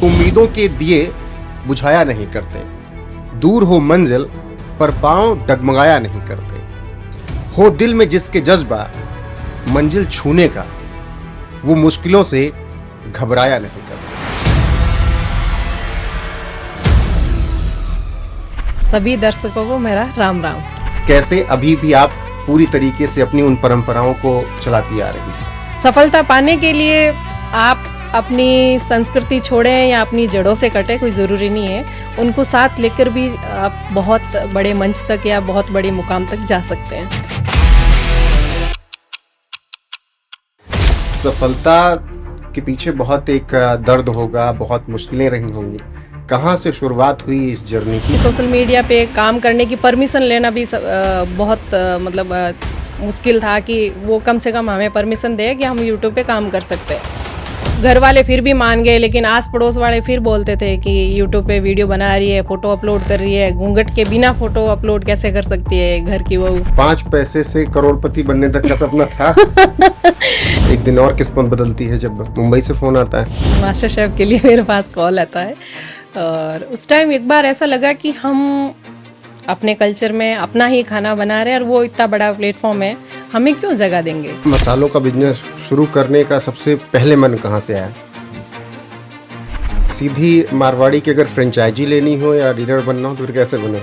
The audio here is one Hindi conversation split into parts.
उम्मीदों के दिए बुझाया नहीं करते, दूर हो मंजिल पर पांव डगमगाया नहीं करते, हो दिल में जिसके जज्बा मंजिल छूने का, वो मुश्किलों से घबराया नहीं करते। सभी दर्शकों को मेरा राम राम। कैसे अभी भी आप पूरी तरीके से अपनी उन परंपराओं को चलाती आ रही हैं? सफलता पाने के लिए आप अपनी संस्कृति छोड़ें या अपनी जड़ों से कटे, कोई ज़रूरी नहीं है। उनको साथ लेकर भी आप बहुत बड़े मंच तक या बहुत बड़े मुकाम तक जा सकते हैं। सफलता के पीछे बहुत एक दर्द होगा, बहुत मुश्किलें रही होंगी। कहाँ से शुरुआत हुई इस जर्नी की? सोशल मीडिया पे काम करने की परमिशन लेना भी बहुत मुश्किल था कि वो कम से कम हमें परमिशन दे कि हम यूट्यूब पे काम कर सकते हैं। घर वाले फिर भी मान गए, लेकिन आस पड़ोस वाले फिर बोलते थे कि यूट्यूब पे वीडियो बना रही है, फोटो अपलोड कर रही है, घूंघट के बिना फोटो अपलोड कैसे कर सकती है घर की वो। 5 पैसे से करोड़पति बनने तक का सपना था। एक दिन और किस्मत बदलती है जब मुंबई से फोन आता है। मास्टर शेफ के लिए मेरे पास कॉल आता है और उस टाइम एक बार ऐसा लगा कि हम अपने कल्चर में अपना ही खाना बना रहे हैं और वो इतना बड़ा प्लेटफॉर्म है, हमें क्यों जगह देंगे। मसालों का बिजनेस शुरू करने का सबसे पहले मन कहाँ से आया? सीधी मारवाड़ी की अगर फ्रेंचाइजी लेनी हो या डीलर बनना हो तो फिर कैसे बने?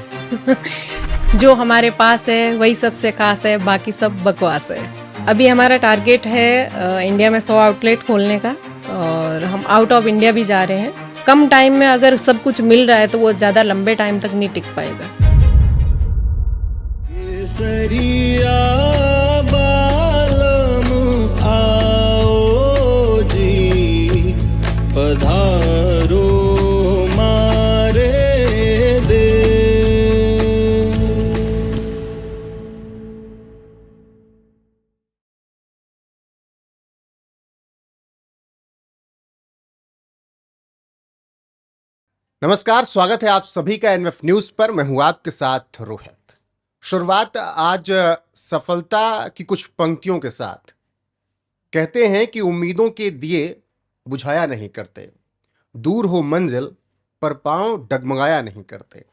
जो हमारे पास है वही सबसे खास है, बाकी सब बकवास है। अभी हमारा टारगेट है इंडिया में 100 आउटलेट खोलने का और हम आउट ऑफ इंडिया भी जा रहे हैं। कम टाइम में अगर सब कुछ मिल रहा है तो वो ज़्यादा लंबे टाइम तक नहीं टिक पाएगा। केसरिया बालम आओ जी, पधारो मारे दे। नमस्कार, स्वागत है आप सभी का एनएफ न्यूज पर। मैं हूं आपके साथ रोहित। शुरुआत आज सफलता की कुछ पंक्तियों के साथ। कहते हैं कि उम्मीदों के दिए बुझाया नहीं करते, दूर हो मंजिल पर पांव डगमगाया नहीं करते,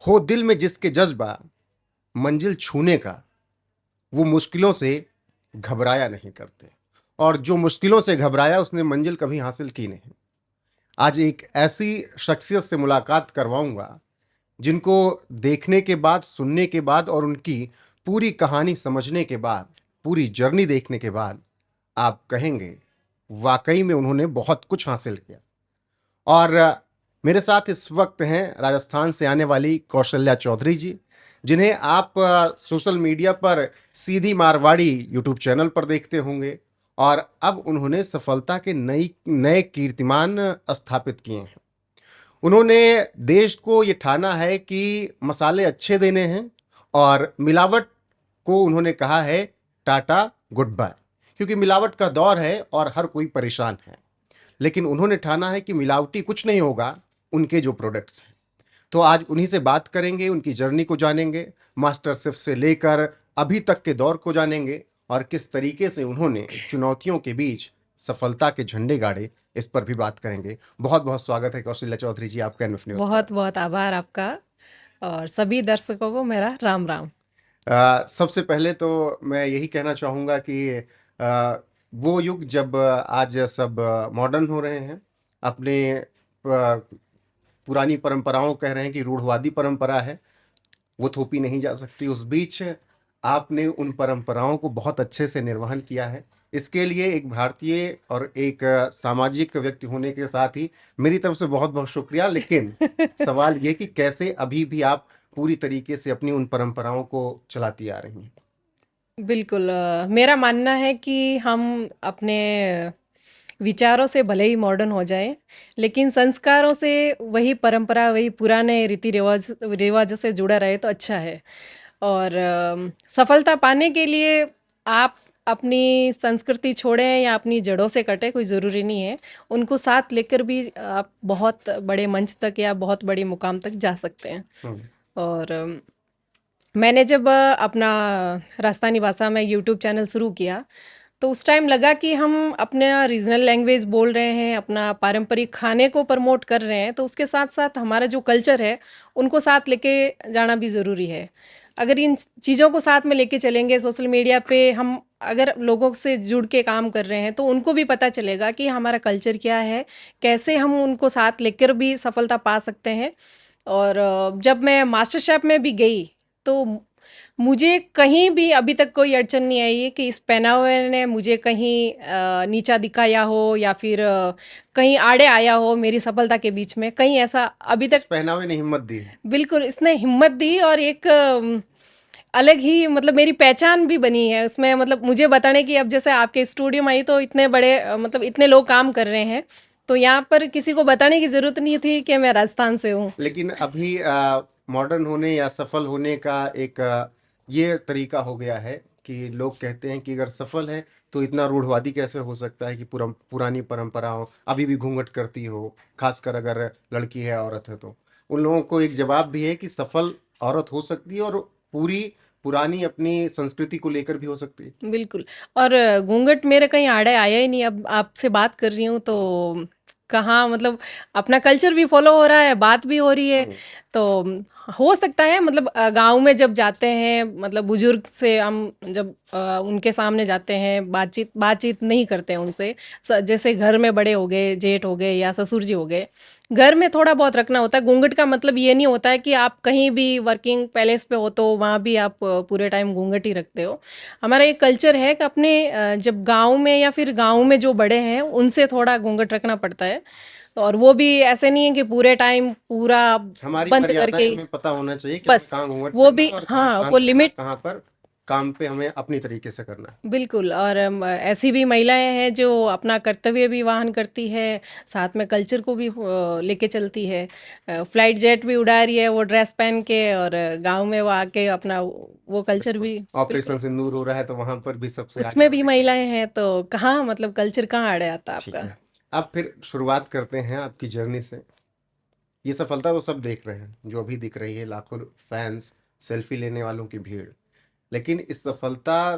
हो दिल में जिसके जज्बा मंजिल छूने का, वो मुश्किलों से घबराया नहीं करते। और जो मुश्किलों से घबराया उसने मंजिल कभी हासिल की नहीं। आज एक ऐसी शख्सियत से मुलाकात करवाऊंगा जिनको देखने के बाद, सुनने के बाद और उनकी पूरी कहानी समझने के बाद, पूरी जर्नी देखने के बाद आप कहेंगे वाकई में उन्होंने बहुत कुछ हासिल किया। और मेरे साथ इस वक्त हैं राजस्थान से आने वाली कौशल्या चौधरी जी, जिन्हें आप सोशल मीडिया पर सीधी मारवाड़ी यूट्यूब चैनल पर देखते होंगे और अब उन्होंने सफलता के नए कीर्तिमान स्थापित किए हैं। उन्होंने देश को ये ठाना है कि मसाले अच्छे देने हैं और मिलावट को उन्होंने कहा है टाटा गुड बाय, क्योंकि मिलावट का दौर है और हर कोई परेशान है। लेकिन उन्होंने ठाना है कि मिलावटी कुछ नहीं होगा उनके जो प्रोडक्ट्स हैं। तो आज उन्हीं से बात करेंगे, उनकी जर्नी को जानेंगे, मास्टर शेफ से लेकर अभी तक के दौर को जानेंगे और किस तरीके से उन्होंने चुनौतियों के बीच सफलता के झंडे गाड़े, इस पर भी बात करेंगे। बहुत बहुत स्वागत है कौशल्या चौधरी जी आपका एनएफ न्यूज़। बहुत बहुत आभार आपका और सभी दर्शकों को मेरा राम राम। सबसे पहले तो मैं यही कहना चाहूँगा कि वो युग जब आज सब मॉडर्न हो रहे हैं, अपने पुरानी परंपराओं कह रहे हैं कि रूढ़वादी परंपरा है, वो थोपी नहीं जा सकती। उस बीच आपने उन परंपराओं को बहुत अच्छे से निर्वहन किया है। इसके लिए एक भारतीय और एक सामाजिक व्यक्ति होने के साथ ही मेरी तरफ से बहुत बहुत शुक्रिया। लेकिन सवाल ये कि कैसे अभी भी आप पूरी तरीके से अपनी उन परंपराओं को चलाती आ रही हैं? बिल्कुल, मेरा मानना है कि हम अपने विचारों से भले ही मॉडर्न हो जाएं, लेकिन संस्कारों से वही परंपरा, वही पुराने रीति रिवाजों से जुड़ा रहे तो अच्छा है। और सफलता पाने के लिए आप अपनी संस्कृति छोड़ें या अपनी जड़ों से कटे, कोई ज़रूरी नहीं है। उनको साथ लेकर भी आप बहुत बड़े मंच तक या बहुत बड़ी मुकाम तक जा सकते हैं। और मैंने जब अपना राजस्थानी भाषा में यूट्यूब चैनल शुरू किया तो उस टाइम लगा कि हम अपना रीजनल लैंग्वेज बोल रहे हैं, अपना पारंपरिक खाने को प्रमोट कर रहे हैं, तो उसके साथ साथ हमारा जो कल्चर है उनको साथ लेके जाना भी ज़रूरी है। अगर इन चीज़ों को साथ में लेके चलेंगे सोशल मीडिया पे, हम अगर लोगों से जुड़ के काम कर रहे हैं तो उनको भी पता चलेगा कि हमारा कल्चर क्या है, कैसे हम उनको साथ लेकर भी सफलता पा सकते हैं। और जब मैं मास्टर शेफ में भी गई तो मुझे कहीं भी अभी तक कोई अड़चन नहीं आई है कि इस पहनावे ने मुझे कहीं नीचा दिखाया हो या फिर कहीं आड़े आया हो मेरी सफलता के बीच में, कहीं ऐसा अभी इस तक। पहनावे ने हिम्मत दी है। बिल्कुल, इसने हिम्मत दी और एक अलग ही मतलब मेरी पहचान भी बनी है उसमें। मतलब मुझे बताने की, अब जैसे आपके स्टूडियो में आई तो इतने बड़े मतलब इतने लोग काम कर रहे हैं, तो यहाँ पर किसी को बताने की ज़रूरत नहीं थी कि मैं राजस्थान से हूँ। लेकिन अभी मॉडर्न होने या सफल होने का एक ये तरीका हो गया है कि लोग कहते हैं कि अगर सफल है तो इतना रूढ़वादी कैसे हो सकता है कि पुरानी परंपराओं अभी भी घूंघट करती हो, खासकर अगर लड़की है, औरत है। तो उन लोगों को एक जवाब भी है कि सफल औरत हो सकती है और पूरी पुरानी अपनी संस्कृति को लेकर भी हो सकती है। बिल्कुल। और घूंघट मेरे कहीं आड़े आया ही नहीं। अब आपसे बात कर रही हूँ तो कहाँ मतलब अपना कल्चर भी फॉलो हो रहा है, बात भी हो रही है। तो हो सकता है मतलब गांव में जब जाते हैं, मतलब बुजुर्ग से हम जब उनके सामने जाते हैं, बातचीत बातचीत नहीं करते हैं उनसे। जैसे घर में बड़े हो गए, जेठ हो गए या ससुर जी हो गए, घर में थोड़ा बहुत रखना होता है। घूंघट का मतलब ये नहीं होता है कि आप कहीं भी वर्किंग पैलेस पे हो तो वहाँ भी आप पूरे टाइम घूंघट ही रखते हो। हमारा एक कल्चर है कि अपने जब गांव में या फिर गांव में जो बड़े हैं उनसे थोड़ा घूंघट रखना पड़ता है। और वो भी ऐसे नहीं है कि पूरे टाइम पूरा हमारी बंद मर्यादाएं करके। हमें पता होना चाहिए कि हमें बस कहाँ घूंघट वो करना भी, है और कहाँ हाँ, शांत वो रहना है, लिमिट। कहाँ पर काम पे हमें अपनी तरीके से करना है। बिल्कुल। और ऐसी भी महिलाएं हैं जो अपना कर्तव्य भी वहन करती है, साथ में कल्चर को भी लेके चलती है। फ्लाइट जेट भी उड़ा रही है वो ड्रेस पहन के, और गांव में वो आके अपना वो कल्चर बिल्कुल। भी। ऑपरेशन बिल्कुल, सिंदूर हो रहा है तो वहां पर भी सबसे आगे उसमें भी बढ़ेगी। महिलाएं हैं, तो कहाँ मतलब कल्चर कहाँ अड़े आता ठीक आपका। है। अब फिर शुरुआत करते हैं आपकी जर्नी से। ये सफलता तो सब देख रहे हैं, जो अभी दिख रही है, लाखों फैंस, सेल्फी लेने वालों की भीड़। लेकिन इस सफलता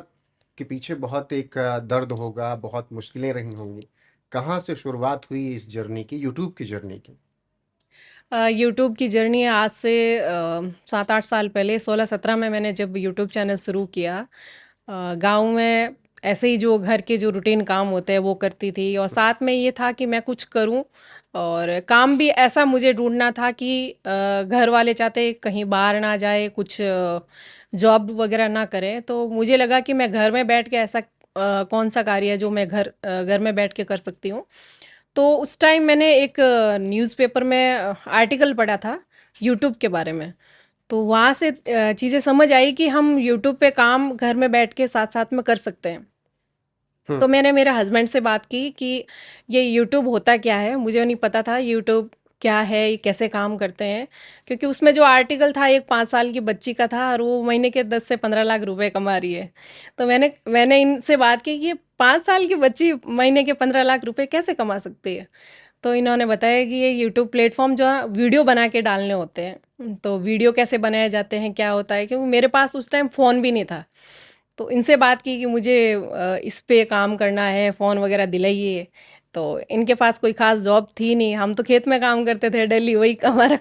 के पीछे बहुत एक दर्द होगा, बहुत मुश्किलें रही होंगी। कहाँ से शुरुआत हुई इस जर्नी की, यूट्यूब की जर्नी की? यूट्यूब की जर्नी आज से 7-8 साल पहले, 16-17 में मैंने जब यूट्यूब चैनल शुरू किया, गांव में ऐसे ही जो घर के जो रूटीन काम होते हैं वो करती थी, और साथ में ये था कि मैं कुछ करूं। और काम भी ऐसा मुझे ढूंढना था कि घर वाले चाहते कहीं बाहर ना जाए, कुछ जॉब वगैरह ना करें। तो मुझे लगा कि मैं घर में बैठ के ऐसा कौन सा कार्य है जो मैं घर में बैठ के कर सकती हूँ। तो उस टाइम मैंने एक न्यूज़पेपर में आर्टिकल पढ़ा था यूट्यूब के बारे में। तो वहाँ से चीज़ें समझ आई कि हम यूट्यूब पे काम घर में बैठ के साथ साथ में कर सकते हैं। हम्म। तो मैंने मेरे हस्बैंड से बात की कि ये यूट्यूब होता क्या है। मुझे नहीं पता था यूट्यूब क्या है, ये कैसे काम करते हैं। क्योंकि उसमें जो आर्टिकल था एक 5 साल की बच्ची का था, और वो महीने के 10 से 15 लाख रुपए कमा रही है। तो मैंने इनसे बात की कि ये 5 साल की बच्ची महीने के 15 लाख रुपए कैसे कमा सकती है। तो इन्होंने बताया कि ये यूट्यूब प्लेटफॉर्म जो है वीडियो बना के डालने होते हैं। तो वीडियो कैसे बनाए जाते हैं, क्या होता है, क्योंकि मेरे पास उस टाइम फ़ोन भी नहीं था। तो इनसे बात की कि मुझे इस पे काम करना है, फ़ोन वगैरह दिलाइए। तो इनके पास कोई ख़ास जॉब थी नहीं, हम तो खेत में काम करते थे डेली, वही हमारा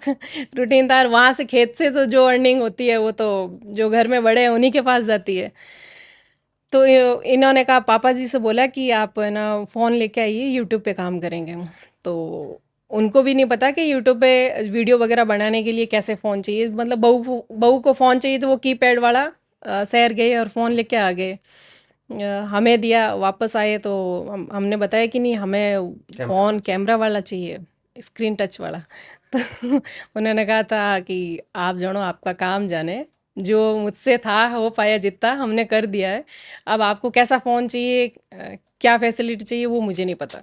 रूटीन था। और वहाँ से खेत से तो जो अर्निंग होती है वो तो जो घर में बड़े हैं उन्हीं के पास जाती है। तो इन्होंने कहा, पापा जी से बोला कि आप है ना फ़ोन लेके आइए, यूट्यूब पे काम करेंगे हम। तो उनको भी नहीं पता कि यूट्यूब पे वीडियो वगैरह बनाने के लिए कैसे फ़ोन चाहिए। मतलब बहू को फ़ोन चाहिए तो वो कीपैड वाला शहर गए और फ़ोन लेके आ गए। हमें दिया, वापस आए तो हमने बताया कि नहीं, हमें कैमरा वाला फ़ोन चाहिए। कैमरा वाला चाहिए, स्क्रीन टच वाला। तो उन्होंने कहा था कि आप जानो, आपका काम जाने, जो मुझसे था हो पाया जितना हमने कर दिया है। अब आपको कैसा फ़ोन चाहिए, क्या फैसिलिटी चाहिए, वो मुझे नहीं पता।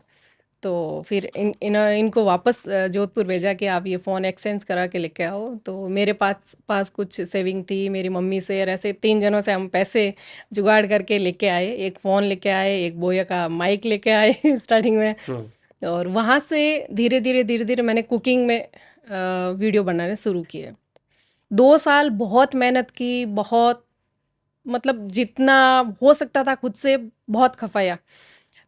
तो फिर इनको वापस जोधपुर भेजा कि आप ये फ़ोन एक्सचेंज करा के लेके आओ। तो मेरे पास पास कुछ सेविंग थी मेरी मम्मी से, और ऐसे 3 जनों से हम पैसे जुगाड़ करके लेके आए। एक फ़ोन लेके आए, एक बोया का माइक लेके आए स्टार्टिंग में। हम्म। और वहाँ से धीरे धीरे मैंने कुकिंग में वीडियो बनाने शुरू किए। 2 साल बहुत मेहनत की, बहुत मतलब जितना हो सकता था खुद से बहुत खपाया।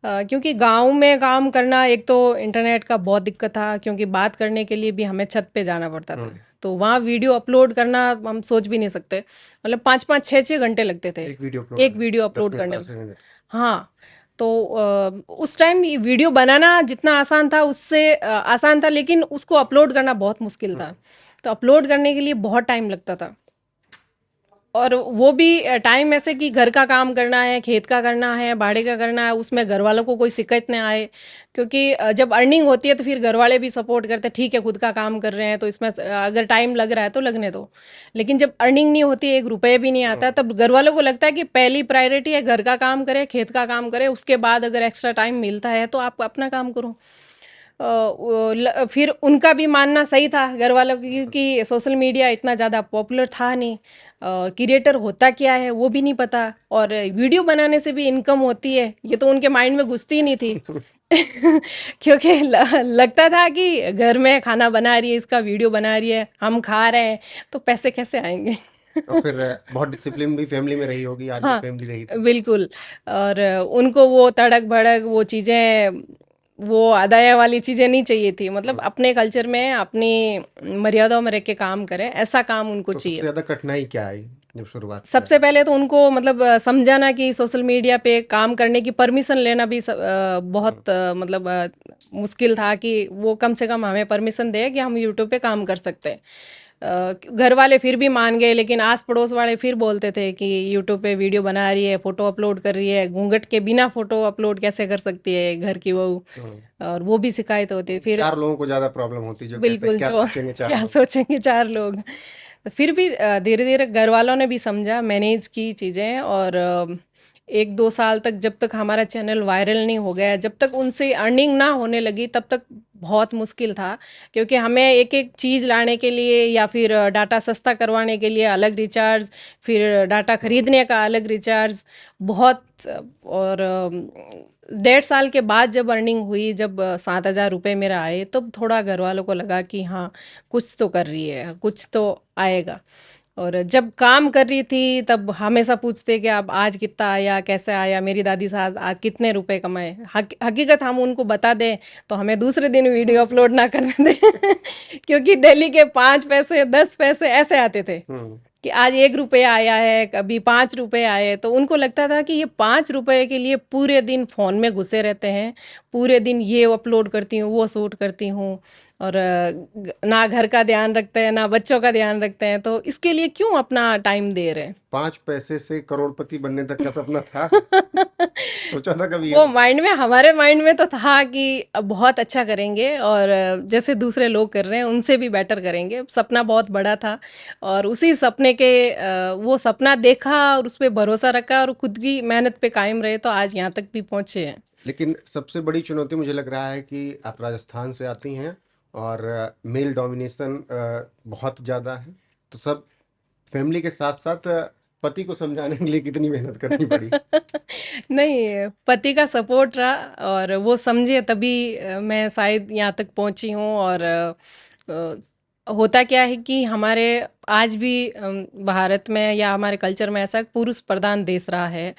क्योंकि गांव में काम करना, एक तो इंटरनेट का बहुत दिक्कत था, क्योंकि बात करने के लिए भी हमें छत पे जाना पड़ता था। तो वहाँ वीडियो अपलोड करना हम सोच भी नहीं सकते, मतलब 5-5 6-6 घंटे लगते थे एक वीडियो अपलोड एक वीडियो 10 अपलोड मिनट करने 12 में। सेकंड। हाँ, तो उस टाइम ये वीडियो बनाना जितना आसान था उससे आसान था, लेकिन उसको अपलोड करना बहुत मुश्किल था। तो अपलोड करने के लिए बहुत टाइम लगता था, और वो भी टाइम ऐसे कि घर का काम करना है, खेत का करना है, बाड़ी का करना है, उसमें घर वालों को कोई शिकायत नहीं आए। क्योंकि जब अर्निंग होती है तो फिर घर वाले भी सपोर्ट करते हैं, ठीक है खुद का काम कर रहे हैं तो इसमें अगर टाइम लग रहा है तो लगने दो। लेकिन जब अर्निंग नहीं होती, 1 रुपये भी नहीं आता, तब घर वालों को लगता है कि पहली प्रायोरिटी है घर का काम करे, खेत का काम करे, उसके बाद अगर एक्स्ट्रा टाइम मिलता है तो आप अपना काम करो। फिर उनका भी मानना सही था घर वालों की, क्योंकि सोशल मीडिया इतना ज़्यादा पॉपुलर था नहीं, क्रिएटर होता क्या है वो भी नहीं पता, और वीडियो बनाने से भी इनकम होती है ये तो उनके माइंड में घुसती ही नहीं थी। क्योंकि लगता था कि घर में खाना बना रही है, इसका वीडियो बना रही है, हम खा रहे हैं, तो पैसे कैसे आएंगे। और फिर बहुत डिसिप्लिन भी फैमिली में रही होगी, आर्मी हाँ, फैमिली रही थी। बिल्कुल। और उनको वो तड़क भड़क वो चीज़ें, वो अदाया वाली चीज़ें नहीं चाहिए थी, मतलब अपने कल्चर में अपनी मर्यादाओं में रह के काम करें, ऐसा काम उनको तो सबसे चाहिए। ज्यादा कठिनाई क्या आई जब शुरुआत किया? सबसे पहले तो उनको मतलब समझाना कि सोशल मीडिया पे काम करने की परमिशन लेना भी बहुत मतलब मुश्किल था, कि वो कम से कम हमें परमिशन दे कि हम यूट्यूब पे काम कर सकते हैं। घर वाले फिर भी मान गए, लेकिन आस पड़ोस वाले फिर बोलते थे कि यूट्यूब पे वीडियो बना रही है, फोटो अपलोड कर रही है, घूंघट के बिना फोटो अपलोड कैसे कर सकती है घर की बहू। और वो भी शिकायत होती फिर। 4 लोगों को ज्यादा प्रॉब्लम होती, जो कहते हैं बिल्कुल, क्या जो सोचेंगे 4 क्या लोग। सोचेंगे 4 लोग। तो फिर भी धीरे धीरे घर वालों ने भी समझा, मैनेज की चीज़ें, और 1-2 साल तक, जब तक हमारा चैनल वायरल नहीं हो गया, जब तक उनसे अर्निंग ना होने लगी, तब तक बहुत मुश्किल था। क्योंकि हमें एक एक चीज़ लाने के लिए या फिर डाटा सस्ता करवाने के लिए अलग रिचार्ज, फिर डाटा खरीदने का अलग रिचार्ज, बहुत। और 1.5 साल के बाद जब अर्निंग हुई, जब 7,000 रुपये मेरा आए, तब थोड़ा घर वालों को लगा कि हाँ, कुछ तो कर रही है, कुछ तो आएगा। और जब काम कर रही थी तब हमेशा पूछते कि अब आज कितना आया, कैसे आया, मेरी दादी साहब आज कितने रुपए कमाए। हकीकत हम उनको बता दें तो हमें दूसरे दिन वीडियो अपलोड ना करने दें। क्योंकि डेली के 5 पैसे 10 पैसे ऐसे आते थे, कि आज 1 रुपया आया है, कभी 5 रुपये आए, तो उनको लगता था कि ये 5 रुपये के लिए पूरे दिन फ़ोन में घुसे रहते हैं, पूरे दिन ये अपलोड करती हूँ, वो शूट करती हूँ, और ना घर का ध्यान रखते हैं, ना बच्चों का ध्यान रखते हैं, तो इसके लिए क्यों अपना टाइम दे रहे हैं। 5 पैसे से करोड़पति बनने तक का सपना था। सोचा था कभी ये? वो माइंड में, हमारे माइंड में तो था कि अब बहुत अच्छा करेंगे, और जैसे दूसरे लोग कर रहे हैं उनसे भी बेटर करेंगे। सपना बहुत बड़ा था, और उसी सपने के वो सपना देखा और उस पर भरोसा रखा, और खुद की मेहनत पे कायम रहे, तो आज यहाँ तक भी पहुँचे हैं। लेकिन सबसे बड़ी चुनौती मुझे लग रहा है कि आप राजस्थान से आती हैं, और मेल डोमिनेशन बहुत ज़्यादा है, तो सब फैमिली के साथ साथ पति को समझाने के लिए कितनी मेहनत करनी पड़ी? नहीं, पति का सपोर्ट रहा, और वो समझे तभी मैं शायद यहाँ तक पहुँची हूँ। और होता क्या है कि हमारे आज भी भारत में या हमारे कल्चर में ऐसा पुरुष प्रधान देश रहा है,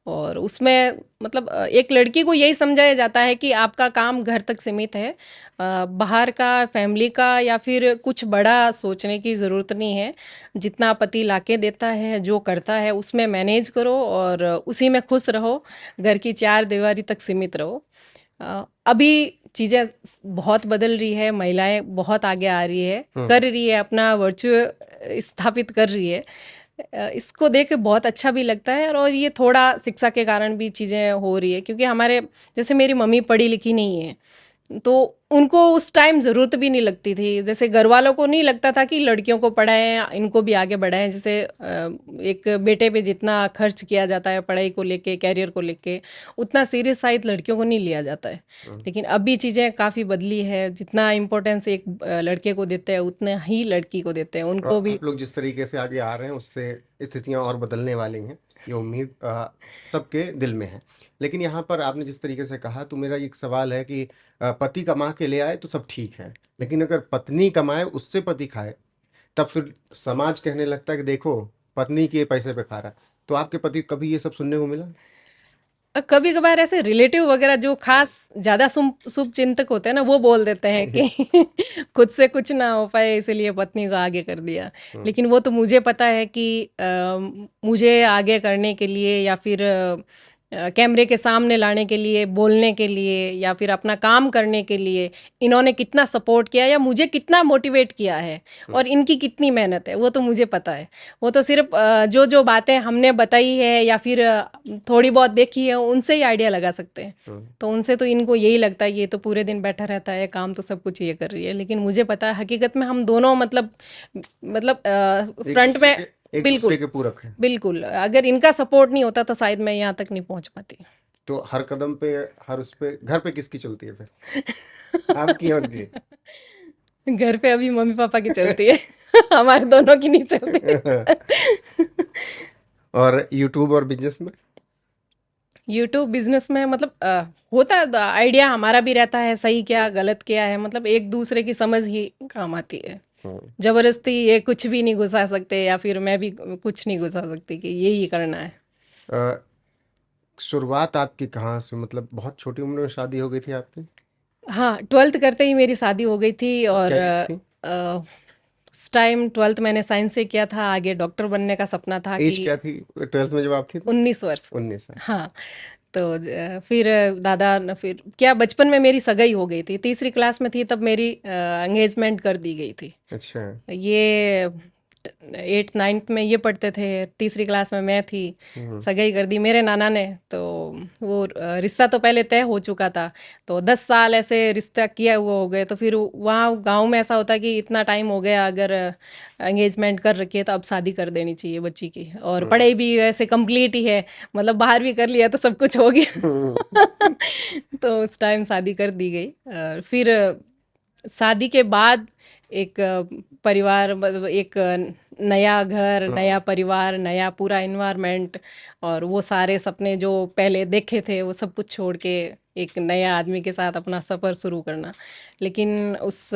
और उसमें मतलब एक लड़की को यही समझाया जाता है कि आपका काम घर तक सीमित है, बाहर का, फैमिली का या फिर कुछ बड़ा सोचने की ज़रूरत नहीं है। जितना पति लाके देता है, जो करता है, उसमें मैनेज करो और उसी में खुश रहो, घर की 4 दीवारी तक सीमित रहो। अभी चीज़ें बहुत बदल रही है, महिलाएं बहुत आगे आ रही है, कर रही है, अपना वर्चुअल स्थापित कर रही है। इसको देख के बहुत अच्छा भी लगता है, और ये थोड़ा शिक्षा के कारण भी चीज़ें हो रही है, क्योंकि हमारे जैसे मेरी मम्मी पढ़ी लिखी नहीं है, तो उनको उस टाइम ज़रूरत भी नहीं लगती थी। जैसे घर वालों को नहीं लगता था कि लड़कियों को पढ़ाएं, इनको भी आगे बढ़ाएं। जैसे एक बेटे पे जितना खर्च किया जाता है पढ़ाई को लेके, कैरियर को लेके, उतना सीरियस शायद लड़कियों को नहीं लिया जाता है। लेकिन अभी चीज़ें काफ़ी बदली है, जितना इम्पोर्टेंस एक लड़के को देते हैं उतना ही लड़की को देते हैं, उनको और भी। आप लोग जिस तरीके से आगे आ रहे हैं उससे स्थितियां और बदलने वाली हैं, ये उम्मीद सबके दिल में है। लेकिन यहाँ पर आपने जिस तरीके से कहा, तो मेरा एक सवाल है कि पति कमा के ले आए तो सब ठीक है, लेकिन अगर पत्नी कमाए उससे पति खाए, तब फिर समाज कहने लगता है कि देखो पत्नी के पैसे पे खा रहा है। तो आपके पति को कभी ये सब सुनने को मिला? कभी कभार ऐसे रिलेटिव वगैरह जो खास ज्यादा शुभ चिंतक होते हैं ना, वो बोल देते हैं कि खुद से कुछ ना हो पाए इसलिए पत्नी को आगे कर दिया। लेकिन वो तो मुझे पता है कि मुझे आगे करने के लिए या फिर कैमरे के सामने लाने के लिए, बोलने के लिए या फिर अपना काम करने के लिए इन्होंने कितना सपोर्ट किया या मुझे कितना मोटिवेट किया है और इनकी कितनी मेहनत है, वो तो मुझे पता है। वो तो सिर्फ जो जो बातें हमने बताई है या फिर थोड़ी बहुत देखी है उनसे ही आइडिया लगा सकते हैं। तो उनसे तो इनको यही लगता है ये तो पूरे दिन बैठा रहता है, काम तो सब कुछ ये कर रही है, लेकिन मुझे पता है हकीकत में हम दोनों मतलब फ्रंट में एक बिल्कुल दूसरे के पूरक हैं। बिल्कुल, अगर इनका सपोर्ट नहीं होता तो शायद मैं यहाँ तक नहीं पहुँच पाती। तो हर कदम पे, हर उस पे घर पे किसकी चलती है फिर? आपकी और की? घर पे अभी मम्मी पापा की चलती है हमारे दोनों की नहीं चलती। और यूट्यूब और बिजनेस में? यूट्यूब बिजनेस में मतलब होता है आइडिया हमारा भी रहता है, सही क्या गलत क्या है, मतलब एक दूसरे की समझ ही काम आती है। जबरदस्ती ये कुछ भी नहीं घुसा सकते या फिर मैं भी कुछ नहीं घुसा सकती कि यही करना है। अ, शुरुआत आपकी कहाँ से, मतलब बहुत छोटी उम्र में शादी हो गई थी आपकी? हाँ, 12th करते ही मेरी शादी हो गई थी और क्या एज थी? उस टाइम 12th मैंने साइंस से किया था, आगे डॉक्टर बनने का सपना था एज कि क्या थी 12th में जब आप थी तो? 19 वर्ष। 19 है। हाँ, तो फिर दादा न फिर क्या बचपन में मेरी सगाई हो गई थी, तीसरी क्लास में थी तब मेरी एंगेजमेंट कर दी गई थी। अच्छा। ये 8th 9th में ये पढ़ते थे, तीसरी क्लास में मैं थी, सगाई कर दी मेरे नाना ने। तो वो रिश्ता तो पहले तय हो चुका था, तो 10 साल ऐसे रिश्ता किया हुआ हो गए। तो फिर वहाँ गांव में ऐसा होता है कि इतना टाइम हो गया, अगर एंगेजमेंट कर रखी है तो अब शादी कर देनी चाहिए बच्ची की, और पढ़ाई भी वैसे कंप्लीट ही है, मतलब बाहर भी कर लिया तो सब कुछ हो गया। तो उस टाइम शादी कर दी गई। फिर शादी के बाद एक परिवार, मतलब एक नया घर, नया परिवार, नया पूरा इन्वायरमेंट, और वो सारे सपने जो पहले देखे थे वो सब कुछ छोड़ के एक नया आदमी के साथ अपना सफ़र शुरू करना। लेकिन उस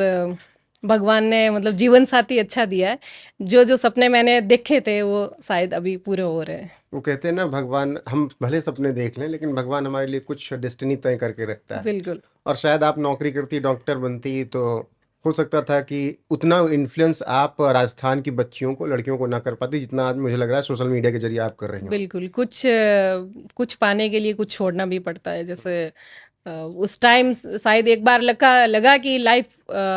भगवान ने मतलब जीवन साथी अच्छा दिया है, जो जो सपने मैंने देखे थे वो शायद अभी पूरे हो रहे हैं। वो कहते हैं ना, भगवान, हम भले सपने देख लें लेकिन भगवान हमारे लिए कुछ डेस्टिनी तय करके रखता है। बिल्कुल और शायद आप नौकरी करती, डॉक्टर बनती, तो हो सकता था कि उतना इन्फ्लुएंस आप राजस्थान की बच्चियों को, लड़कियों को ना कर पाती जितना आज मुझे लग रहा है सोशल मीडिया के जरिए आप कर रही हो। बिल्कुल, कुछ पाने के लिए कुछ छोड़ना भी पड़ता है। जैसे उस टाइम शायद एक बार लगा कि लाइफ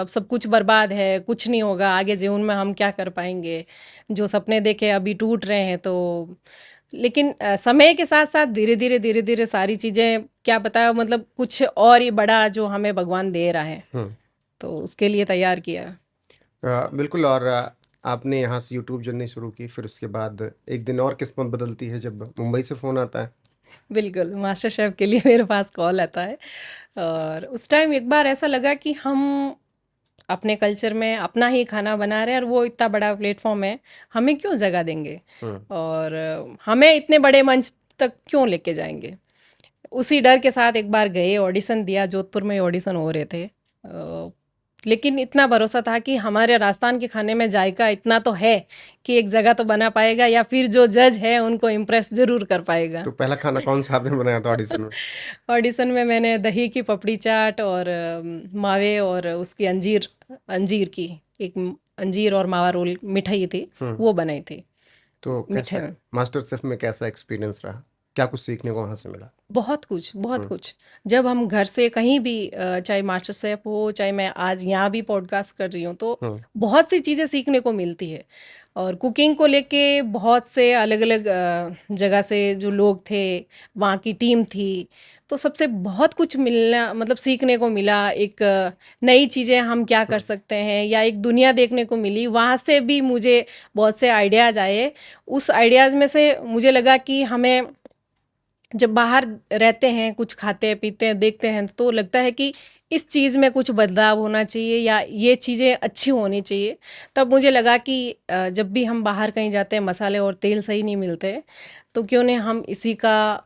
सब कुछ बर्बाद है, कुछ नहीं होगा आगे जीवन में, हम क्या कर पाएंगे, जो सपने देखे अभी टूट रहे हैं। तो लेकिन समय के साथ साथ धीरे धीरे सारी चीज़ें, क्या पता मतलब कुछ और ही बड़ा जो हमें भगवान दे रहा है, तो उसके लिए तैयार किया। बिल्कुल। और आपने यहाँ से यूट्यूब जर्नी शुरू की, फिर उसके बाद एक दिन और किस्मत बदलती है जब मुंबई से फ़ोन आता है। बिल्कुल, मास्टर शेफ के लिए मेरे पास कॉल आता है, और उस टाइम एक बार ऐसा लगा कि हम अपने कल्चर में अपना ही खाना बना रहे हैं और वो इतना बड़ा प्लेटफॉर्म है, हमें क्यों जगह देंगे और हमें इतने बड़े मंच तक क्यों लेके जाएंगे। उसी डर के साथ एक बार गए, ऑडिशन दिया, जोधपुर में ऑडिशन हो रहे थे। लेकिन इतना भरोसा था कि हमारे राजस्थान के खाने में जायका इतना तो है कि एक जगह तो बना पाएगा, या फिर जो जज है उनको इम्प्रेस जरूर कर पाएगा। तो पहला खाना कौन सा आपने बनाया था ऑडिशन में? ऑडिशन में मैंने दही की पपड़ी चाट और मावे और उसकी अंजीर की एक अंजीर और मावा रोल मिठाई थी, वो बनाई थी। तो मीठे कैसा में मास्टर शेफ में कैसा एक्सपीरियंस रहा? क्या कुछ सीखने को वहाँ से मिला? बहुत कुछ। जब हम घर से कहीं भी चाहे मास्टर शेफ हो, चाहे मैं आज यहाँ भी पॉडकास्ट कर रही हूँ, तो बहुत सी चीज़ें सीखने को मिलती है। और कुकिंग को लेके बहुत से अलग अलग जगह से जो लोग थे, वहाँ की टीम थी, तो सबसे बहुत कुछ मिलना, मतलब सीखने को मिला। एक नई चीज़ें हम क्या कर सकते हैं, या एक दुनिया देखने को मिली, वहाँ से भी मुझे बहुत से आइडियाज़ आए। उस आइडियाज़ में से मुझे लगा कि हमें जब बाहर रहते हैं, कुछ खाते हैं, पीते हैं, देखते हैं, तो लगता है कि इस चीज़ में कुछ बदलाव होना चाहिए या ये चीज़ें अच्छी होनी चाहिए। तब मुझे लगा कि जब भी हम बाहर कहीं जाते हैं, मसाले और तेल सही नहीं मिलते, तो क्यों नहीं हम इसी का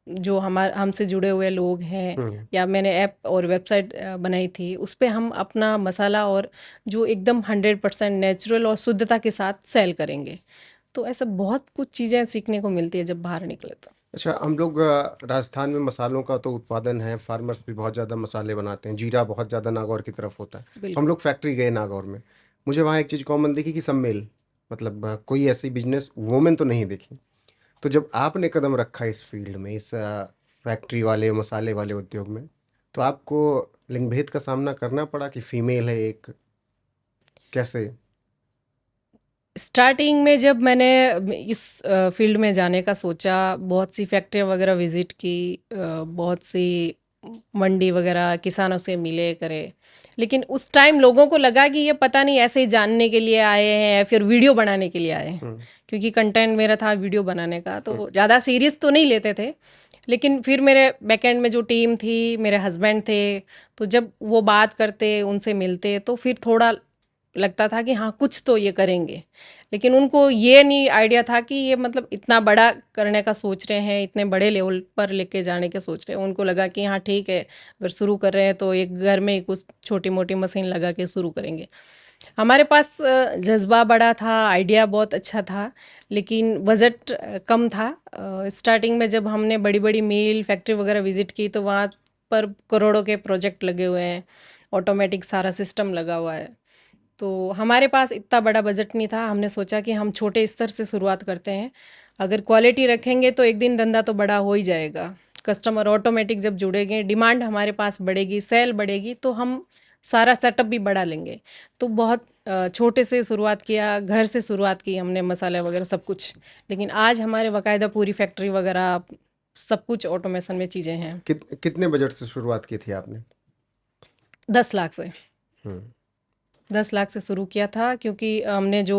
जो हमसे जुड़े हुए लोग हैं, या मैंने ऐप और वेबसाइट बनाई थी, उस पे हम अपना मसाला और जो एकदम 100% नेचुरल और शुद्धता के साथ सेल करेंगे। तो ऐसा बहुत कुछ चीज़ें सीखने को मिलती है जब बाहर निकले तो। अच्छा, हम लोग राजस्थान में मसालों का तो उत्पादन है, फार्मर्स भी बहुत ज़्यादा मसाले बनाते हैं, जीरा बहुत ज़्यादा नागौर की तरफ होता है। तो हम बिल्कुल। लोग फैक्ट्री गए नागौर में, मुझे वहाँ एक चीज़ कॉमन दिखी कि सब मेल, मतलब कोई ऐसी बिजनेस वूमेन तो नहीं दिखी। तो जब आपने कदम रखा इस फील्ड में, इस फैक्ट्री वाले मसाले वाले उद्योग में, तो आपको लिंग भेद का सामना करना पड़ा कि फीमेल है एक, कैसे? स्टार्टिंग में जब मैंने इस फील्ड में जाने का सोचा, बहुत सी फैक्ट्रियाँ वगैरह विज़िट की, बहुत सी मंडी वगैरह किसानों से मिले करे, लेकिन उस टाइम लोगों को लगा कि ये पता नहीं ऐसे ही जानने के लिए आए हैं या फिर वीडियो बनाने के लिए आए हैं, हम्म, क्योंकि कंटेंट मेरा था वीडियो बनाने का, हम्म, तो ज़्यादा सीरियस तो नहीं लेते थे। लेकिन फिर मेरे बैकएंड में जो टीम थी, मेरे हस्बैंड थे, तो जब वो बात करते, उनसे मिलते, तो फिर थोड़ा लगता था कि हाँ कुछ तो ये करेंगे। लेकिन उनको ये नहीं आइडिया था कि ये मतलब इतना बड़ा करने का सोच रहे हैं, इतने बड़े लेवल पर लेके जाने के सोच रहे हैं। उनको लगा कि हाँ ठीक है, अगर शुरू कर रहे हैं तो एक घर में ही कुछ छोटी मोटी मशीन लगा के शुरू करेंगे। हमारे पास जज्बा बड़ा था, आइडिया बहुत अच्छा था, लेकिन बजट कम था। स्टार्टिंग में जब हमने बड़ी बड़ी मिल फैक्ट्री वगैरह विजिट की तो वहाँ पर करोड़ों के प्रोजेक्ट लगे हुए हैं, ऑटोमेटिक सारा सिस्टम लगा हुआ है। तो हमारे पास इतना बड़ा बजट नहीं था। हमने सोचा कि हम छोटे स्तर से शुरुआत करते हैं, अगर क्वालिटी रखेंगे तो एक दिन धंधा तो बड़ा हो ही जाएगा। कस्टमर ऑटोमेटिक जब जुड़ेंगे, डिमांड हमारे पास बढ़ेगी, सेल बढ़ेगी, तो हम सारा सेटअप भी बढ़ा लेंगे। तो बहुत छोटे से शुरुआत किया, घर से शुरुआत की हमने, मसाले वगैरह सब कुछ। लेकिन आज हमारे बाकायदा पूरी फैक्ट्री वगैरह सब कुछ ऑटोमेशन में चीज़ें हैं। कितने बजट से शुरुआत की थी आपने? 10 लाख से। हम्म, 10 लाख से शुरू किया था, क्योंकि हमने जो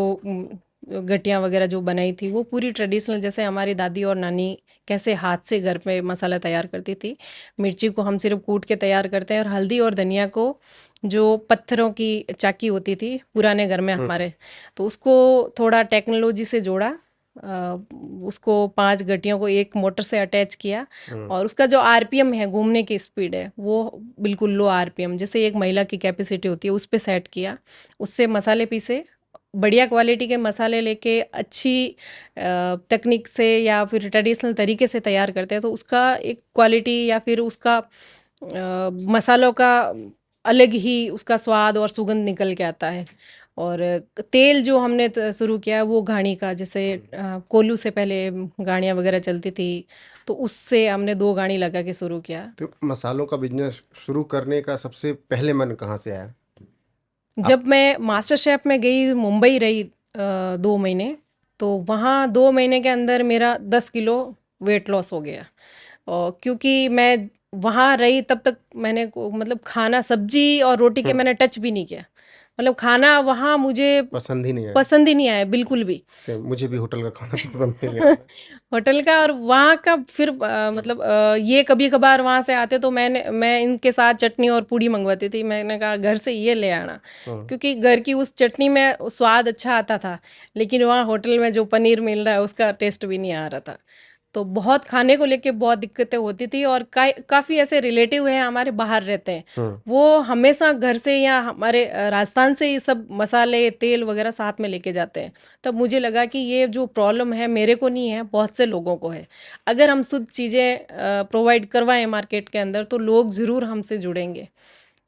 गटियाँ वगैरह जो बनाई थी वो पूरी ट्रेडिशनल, जैसे हमारी दादी और नानी कैसे हाथ से घर पे मसाला तैयार करती थी। मिर्ची को हम सिर्फ कूट के तैयार करते हैं, और हल्दी और धनिया को जो पत्थरों की चाकी होती थी पुराने घर में हमारे, तो उसको थोड़ा टेक्नोलॉजी से जोड़ा। अ, उसको 5 गटियों को एक मोटर से अटैच किया, और उसका जो आरपीएम है, घूमने की स्पीड है, वो बिल्कुल लो आरपीएम, जैसे एक महिला की कैपेसिटी होती है, उस पे सेट किया। उससे मसाले पीसे, बढ़िया क्वालिटी के मसाले लेके अच्छी तकनीक से या फिर ट्रेडिशनल तरीके से तैयार करते हैं, तो उसका एक क्वालिटी या फिर उसका मसालों का अलग ही उसका स्वाद और सुगंध निकल के आता है। और तेल जो हमने शुरू किया वो घानी का, जैसे कोल्हू से पहले गाड़ियाँ वगैरह चलती थी, तो उससे हमने 2 गाड़ी लगा के शुरू किया। तो मसालों का बिजनेस शुरू करने का सबसे पहले मन कहाँ से आया? जब मैं मास्टर शेफ में गई, मुंबई रही 2 महीने, तो वहाँ 2 महीने के अंदर मेरा 10 किलो वेट लॉस हो गया। और क्योंकि मैं वहाँ रही तब तक मैंने मतलब खाना, सब्जी और रोटी के मैंने टच भी नहीं किया। मतलब खाना वहाँ मुझे पसंद ही नहीं आया? पसंद ही नहीं आया बिल्कुल भी। सेम, मुझे भी होटल का खाना पसंद नहीं आता। होटल का और वहाँ का फिर मतलब ये कभी कभार वहाँ से आते तो मैं इनके साथ चटनी और पूड़ी मंगवाती थी। मैंने कहा घर से ये ले आना, क्योंकि घर की उस चटनी में स्वाद अच्छा आता था, लेकिन वहाँ होटल में जो पनीर मिल रहा है उसका टेस्ट भी नहीं आ रहा था। तो बहुत खाने को लेके बहुत दिक्कतें होती थी। और काफ़ी ऐसे रिलेटिव हैं हमारे बाहर रहते हैं, वो हमेशा घर से या हमारे राजस्थान से ये सब मसाले तेल वगैरह साथ में लेके जाते हैं। तब मुझे लगा कि ये जो प्रॉब्लम है मेरे को नहीं है, बहुत से लोगों को है। अगर हम शुद्ध चीज़ें प्रोवाइड करवाएं मार्केट के अंदर तो लोग ज़रूर हमसे जुड़ेंगे।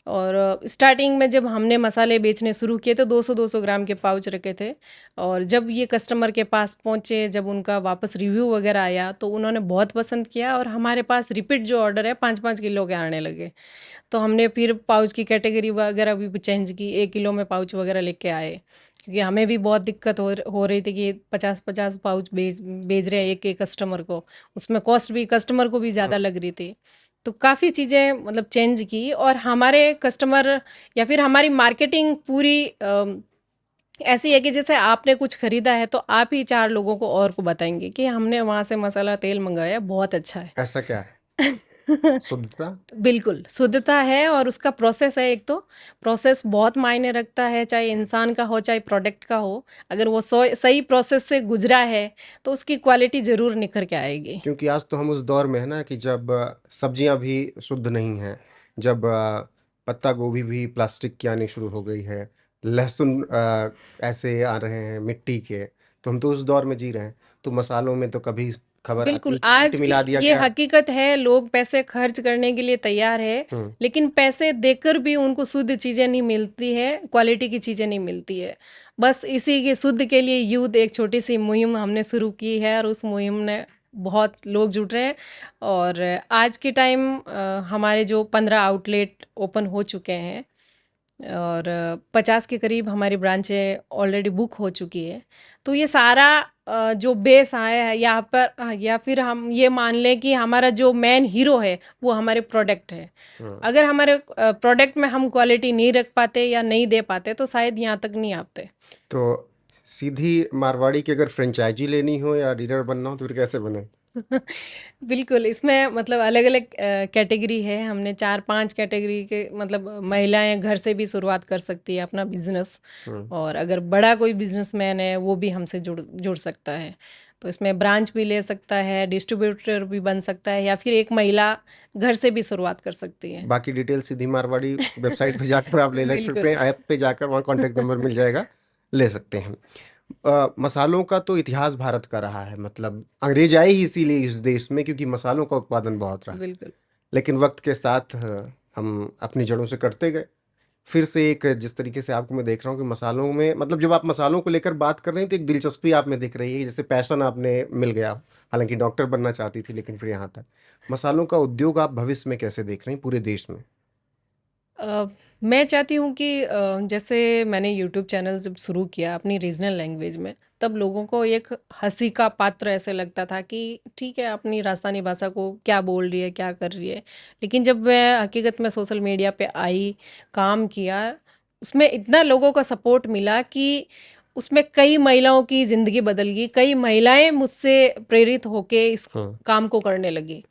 और स्टार्टिंग में जब हमने मसाले बेचने शुरू किए तो 200-200 ग्राम के पाउच रखे थे। और जब ये कस्टमर के पास पहुँचे, जब उनका वापस रिव्यू वगैरह आया तो उन्होंने बहुत पसंद किया, और हमारे पास रिपीट जो ऑर्डर है 5-5 किलो के आने लगे। तो हमने फिर पाउच की कैटेगरी वगैरह भी चेंज की, 1 किलो में पाउच वगैरह लेके आए, क्योंकि हमें भी बहुत दिक्कत हो रही थी कि 50-50 पाउच भेज रहे हैं एक कस्टमर को, उसमें कॉस्ट भी कस्टमर को भी ज़्यादा लग रही थी। तो काफ़ी चीज़ें मतलब चेंज की, और हमारे कस्टमर या फिर हमारी मार्केटिंग पूरी ऐसी है कि जैसे आपने कुछ खरीदा है तो आप ही 4 लोगों को और को बताएंगे कि हमने वहाँ से मसाला तेल मंगाया, बहुत अच्छा है। ऐसा क्या है? शुद्धता? बिल्कुल शुद्धता है, और उसका प्रोसेस है। एक तो प्रोसेस बहुत मायने रखता है, चाहे इंसान का हो चाहे प्रोडक्ट का हो। अगर वो सही प्रोसेस से गुजरा है तो उसकी क्वालिटी ज़रूर निखर के आएगी। क्योंकि आज तो हम उस दौर में है ना कि जब सब्जियां भी शुद्ध नहीं हैं, जब पत्ता गोभी भी प्लास्टिक की आनी शुरू हो गई है, लहसुन ऐसे आ रहे हैं मिट्टी के, तो हम तो उस दौर में जी रहे हैं। तो मसालों में तो कभी खबर आती बिल्कुल है कि आज ईंट की मिला दिया ये गया। हकीकत है, लोग पैसे खर्च करने के लिए तैयार है, हम्म। लेकिन पैसे देकर भी उनको शुद्ध चीजें नहीं मिलती है, क्वालिटी की चीजें नहीं मिलती है। बस इसी के शुद्ध के लिए यूथ एक छोटी सी मुहिम हमने शुरू की है, और उस मुहिम ने बहुत लोग जुड़ रहे हैं। और आज के टाइम हमारे जो 15 आउटलेट ओपन हो चुके हैं, और 50 के करीब हमारी ब्रांचें ऑलरेडी बुक हो चुकी है। तो ये सारा जो बेस आया है यहाँ पर, या फिर हम ये मान लें कि हमारा जो मेन हीरो है वो हमारे प्रोडक्ट है। अगर हमारे प्रोडक्ट में हम क्वालिटी नहीं रख पाते या नहीं दे पाते तो शायद यहाँ तक नहीं आते। तो सीधी मारवाड़ी की अगर फ्रेंचाइजी लेनी हो या डीलर बनना हो तो फिर कैसे बने? बिल्कुल, इसमें मतलब अलग-अलग कैटेगरी है। हमने 4-5 कैटेगरी के, मतलब महिलाएं घर से भी शुरुआत कर सकती है अपना बिजनेस, और अगर बड़ा कोई बिजनेसमैन है वो भी हमसे जुड़ जुड़ सकता है। तो इसमें ब्रांच भी ले सकता है, डिस्ट्रीब्यूटर भी बन सकता है, या फिर एक महिला घर से भी शुरुआत कर सकती है। बाकी डिटेल सीधी मारवाड़ी वेबसाइट पे जाकर आप ले सकते बिल्कुल। हैं, ऐप पे जाकर वहाँ कॉन्टैक्ट नंबर मिल जाएगा, ले सकते हैं। मसालों का तो इतिहास भारत का रहा है, मतलब अंग्रेज आए ही इसीलिए इस देश में क्योंकि मसालों का उत्पादन बहुत रहा। बिल्कुल। लेकिन वक्त के साथ हम अपनी जड़ों से कटते गए। फिर से एक, जिस तरीके से आपको मैं देख रहा हूँ कि मसालों में, मतलब जब आप मसालों को लेकर बात कर रहे हैं तो एक दिलचस्पी आप में दिख रही है, जैसे पैशन आपने मिल गया। हालांकि डॉक्टर बनना चाहती थी लेकिन फिर यहाँ तक। मसालों का उद्योग आप भविष्य में कैसे देख रहे हैं पूरे देश में? मैं चाहती हूँ कि जैसे मैंने यूट्यूब चैनल जब शुरू किया अपनी रीजनल लैंग्वेज में, तब लोगों को एक हंसी का पात्र ऐसे लगता था कि ठीक है, अपनी राजस्थानी भाषा को क्या बोल रही है, क्या कर रही है। लेकिन जब मैं हकीकत में सोशल मीडिया पे आई, काम किया, उसमें इतना लोगों का सपोर्ट मिला कि उसमें कई महिलाओं की ज़िंदगी बदल गई। कई महिलाएं मुझसे प्रेरित होके इस काम को करने लगी।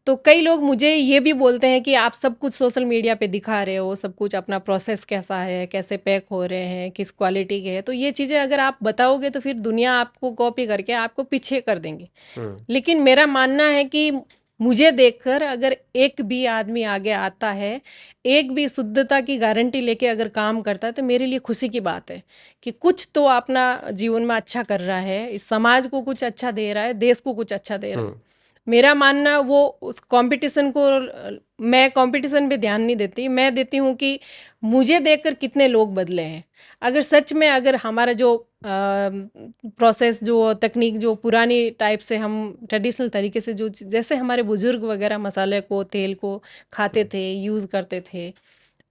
तो कई लोग मुझे ये भी बोलते हैं कि आप सब कुछ सोशल मीडिया पे दिखा रहे हो, सब कुछ अपना प्रोसेस कैसा है, कैसे पैक हो रहे हैं, किस क्वालिटी के हैं, तो ये चीज़ें अगर आप बताओगे तो फिर दुनिया आपको कॉपी करके आपको पीछे कर देंगे। लेकिन मेरा मानना है कि मुझे देखकर अगर एक भी आदमी आगे आता है, एक भी शुद्धता की गारंटी लेके अगर काम करता है, तो मेरे लिए खुशी की बात है कि कुछ तो अपना जीवन में अच्छा कर रहा है, इस समाज को कुछ अच्छा दे रहा है, देश को कुछ अच्छा दे रहा है। मेरा मानना वो उस कंपटीशन को, मैं कंपटीशन पे ध्यान नहीं देती, मैं देती हूँ कि मुझे देखकर कितने लोग बदले हैं। अगर सच में अगर हमारा जो प्रोसेस, जो तकनीक, जो पुरानी टाइप से हम ट्रेडिशनल तरीके से जो जैसे हमारे बुजुर्ग वगैरह मसाले को, तेल को खाते थे, यूज़ करते थे,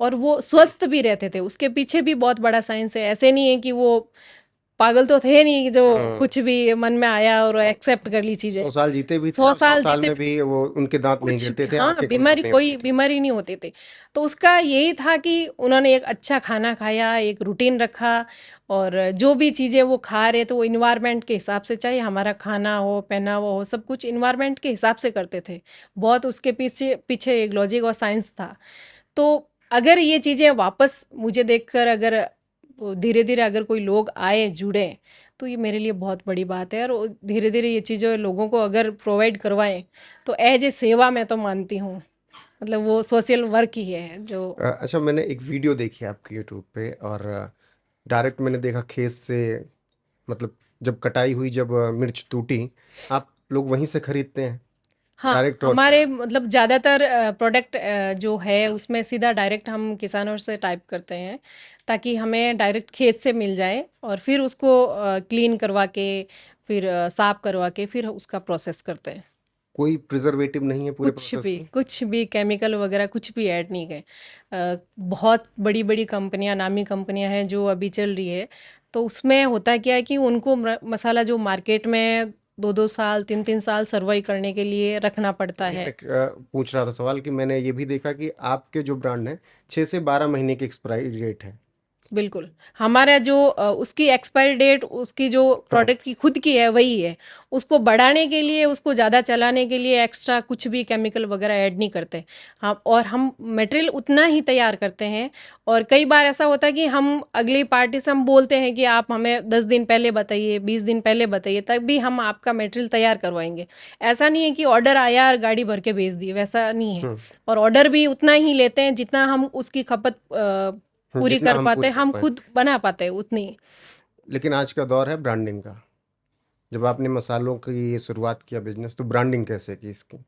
और वो स्वस्थ भी रहते थे, उसके पीछे भी बहुत बड़ा साइंस है। ऐसे नहीं है कि वो पागल तो थे नहीं जो कुछ भी मन में आया और एक्सेप्ट कर ली चीजें। 100 साल जीते भी थे 100 और 100 साल साल जीते में भी वो उनके दांत नहीं कुछ गिरते थे, हाँ, आंखें कमजोर बीमारी, नहीं कोई होती थी। बीमारी नहीं होती थी। तो उसका यही था कि उन्होंने एक अच्छा खाना खाया, एक रूटीन रखा, और जो भी चीज़ें वो खा रहे थे वो इन्वायरमेंट के हिसाब से, चाहे हमारा खाना हो, पहनावा हो, सब कुछ इन्वायरमेंट के हिसाब से करते थे। बहुत उसके पीछे पीछे एक लॉजिक और साइंस था। तो अगर ये चीज़ें वापस मुझे देखकर अगर धीरे धीरे अगर कोई लोग आए, जुड़े, तो ये मेरे लिए बहुत बड़ी बात है। और धीरे धीरे ये चीज़ें लोगों को अगर प्रोवाइड करवाएं तो एज ए सेवा मैं तो मानती हूँ, मतलब वो सोशल वर्क ही है जो। अच्छा, मैंने एक वीडियो देखी आपकी यूट्यूब पे और डायरेक्ट मैंने देखा खेत से, मतलब जब कटाई हुई, जब मिर्च टूटी, आप लोग वहीं से खरीदते हैं हाँ, डायरेक्ट? और हमारे मतलब ज़्यादातर प्रोडक्ट जो है उसमें सीधा डायरेक्ट हम किसानों से टाइप करते हैं, ताकि हमें डायरेक्ट खेत से मिल जाए, और फिर उसको क्लीन करवा के, फिर साफ करवा के, फिर उसका प्रोसेस करते हैं। कोई प्रिजर्वेटिव नहीं है पूरे प्रोसेस में? कुछ भी केमिकल वगैरह कुछ भी ऐड नहीं गए। बहुत बड़ी बड़ी कंपनियां, नामी कंपनियां हैं जो अभी चल रही है, तो उसमें होता क्या है कि उनको मसाला जो मार्केट में 2-2 साल, 3-3 साल सर्वाइव करने के लिए रखना पड़ता है। एक पूछ रहा था सवाल कि मैंने ये भी देखा कि आपके जो ब्रांड है 6 से 12 महीने की एक्सपायरी डेट है। बिल्कुल, हमारा जो उसकी एक्सपायरी डेट, उसकी जो प्रोडक्ट की खुद की है वही है। उसको बढ़ाने के लिए, उसको ज़्यादा चलाने के लिए एक्स्ट्रा कुछ भी केमिकल वगैरह ऐड नहीं करते। हाँ, और हम मटेरियल उतना ही तैयार करते हैं। और कई बार ऐसा होता है कि हम अगली पार्टी से हम बोलते हैं कि आप हमें 10 दिन पहले बताइए, 20 दिन पहले बताइए, तब भी हम आपका मटेरियल तैयार करवाएंगे। ऐसा नहीं है कि ऑर्डर आया और गाड़ी भर के भेज दी, वैसा नहीं है। और ऑर्डर भी उतना ही लेते हैं जितना हम उसकी खपत पूरी जितना कर हम पाते पूरी हैं, कर हम पाए। खुद बना पाते हैं उतनी। लेकिन आज का दौर है ब्रांडिंग का। जब आपने मसालों की ये शुरुआत किया बिजनेस, तो ब्रांडिंग कैसे की इसकी?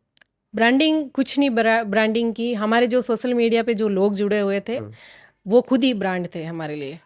ब्रांडिंग कुछ नहीं, ब्रांडिंग की हमारे जो सोशल मीडिया पे जो लोग जुड़े हुए थे हम्म, वो खुद ही ब्रांड थे हमारे लिए।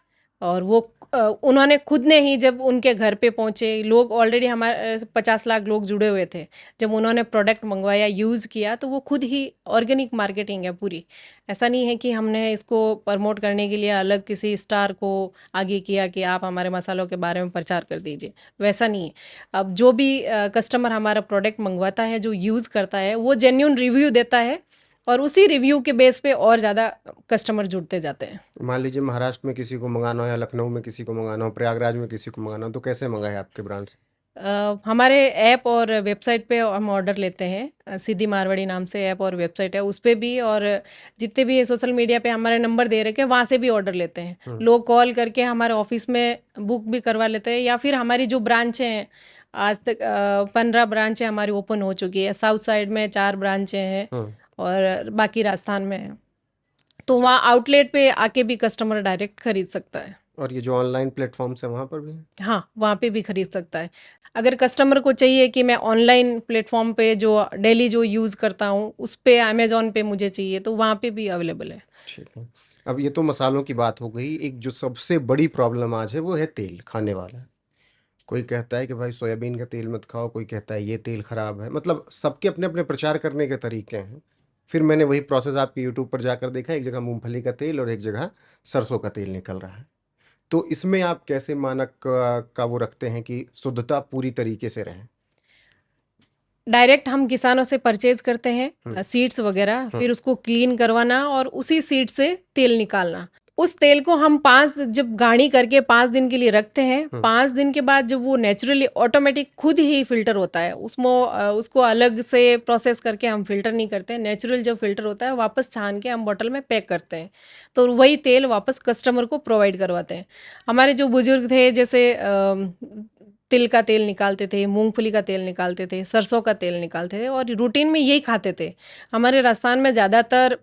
और वो उन्होंने खुद ने ही, जब उनके घर पे पहुंचे लोग, ऑलरेडी हमारे 50 लाख लोग जुड़े हुए थे, जब उन्होंने प्रोडक्ट मंगवाया, यूज़ किया, तो वो खुद ही ऑर्गेनिक मार्केटिंग है पूरी। ऐसा नहीं है कि हमने इसको प्रमोट करने के लिए अलग किसी स्टार को आगे किया कि आप हमारे मसालों के बारे में प्रचार कर दीजिए, वैसा नहीं है। अब जो भी कस्टमर हमारा प्रोडक्ट मंगवाता है, जो यूज़ करता है, वो जेन्यून रिव्यू देता है और उसी रिव्यू के बेस पे और ज़्यादा कस्टमर जुड़ते जाते हैं। मान लीजिए महाराष्ट्र में किसी को मंगाना हो, या लखनऊ में किसी को मंगाना हो, प्रयागराज में किसी को मंगाना हो, तो कैसे मंगाए आपके ब्रांड से? हमारे ऐप और वेबसाइट पे हम ऑर्डर लेते हैं। सीधी मारवाड़ी नाम से ऐप और वेबसाइट है, उस पे भी, और जितने भी सोशल मीडिया पे हमारे नंबर दे रखे हैं वहाँ से भी ऑर्डर लेते हैं। लोग कॉल करके हमारे ऑफिस में बुक भी करवा लेते हैं, या फिर हमारी जो ब्रांचें हैं, आज तक 15 ब्रांचें हमारी ओपन हो चुकी है। साउथ साइड में 4 ब्रांचें हैं हम्म, और बाकी राजस्थान में है। तो वहाँ आउटलेट पे आके भी कस्टमर डायरेक्ट खरीद सकता है। और ये जो ऑनलाइन प्लेटफॉर्म्स है वहाँ पर भी है? हाँ, वहाँ पे भी खरीद सकता है। अगर कस्टमर को चाहिए कि मैं ऑनलाइन प्लेटफॉर्म पे जो डेली जो यूज़ करता हूँ उस पे, अमेजोन पे मुझे चाहिए, तो वहाँ पे भी अवेलेबल है। ठीक है। अब ये तो मसालों की बात हो गई। एक जो सबसे बड़ी प्रॉब्लम आज है वो है तेल खाने वाला। कोई कहता है कि भाई सोयाबीन का तेल मत खाओ, कोई कहता है ये तेल खराब है। मतलब सबके अपने अपने प्रचार करने के तरीके हैं। फिर मैंने वही प्रोसेस आपके यूट्यूब पर जाकर देखा, एक जगह मूंगफली का तेल और एक जगह सरसों का तेल निकल रहा है। तो इसमें आप कैसे मानक का वो रखते हैं कि शुद्धता पूरी तरीके से रहे? डायरेक्ट हम किसानों से परचेज करते हैं सीड्स वगैरह, फिर उसको क्लीन करवाना और उसी सीड से तेल निकालना। उस तेल को हम जब गाढ़ी करके 5 दिन के लिए रखते हैं, 5 दिन के बाद जब वो नेचुरली ऑटोमेटिक खुद ही फिल्टर होता है, उसको अलग से प्रोसेस करके हम फिल्टर नहीं करते हैं। नेचुरल जो फिल्टर होता है वापस छान के हम बोतल में पैक करते हैं, तो वही तेल वापस कस्टमर को प्रोवाइड करवाते हैं। हमारे जो बुजुर्ग थे, जैसे तिल का तेल निकालते थे, मूंगफली का तेल निकालते थे, सरसों का तेल निकालते थे और रूटीन में यही खाते थे। हमारे राजस्थान में ज़्यादातर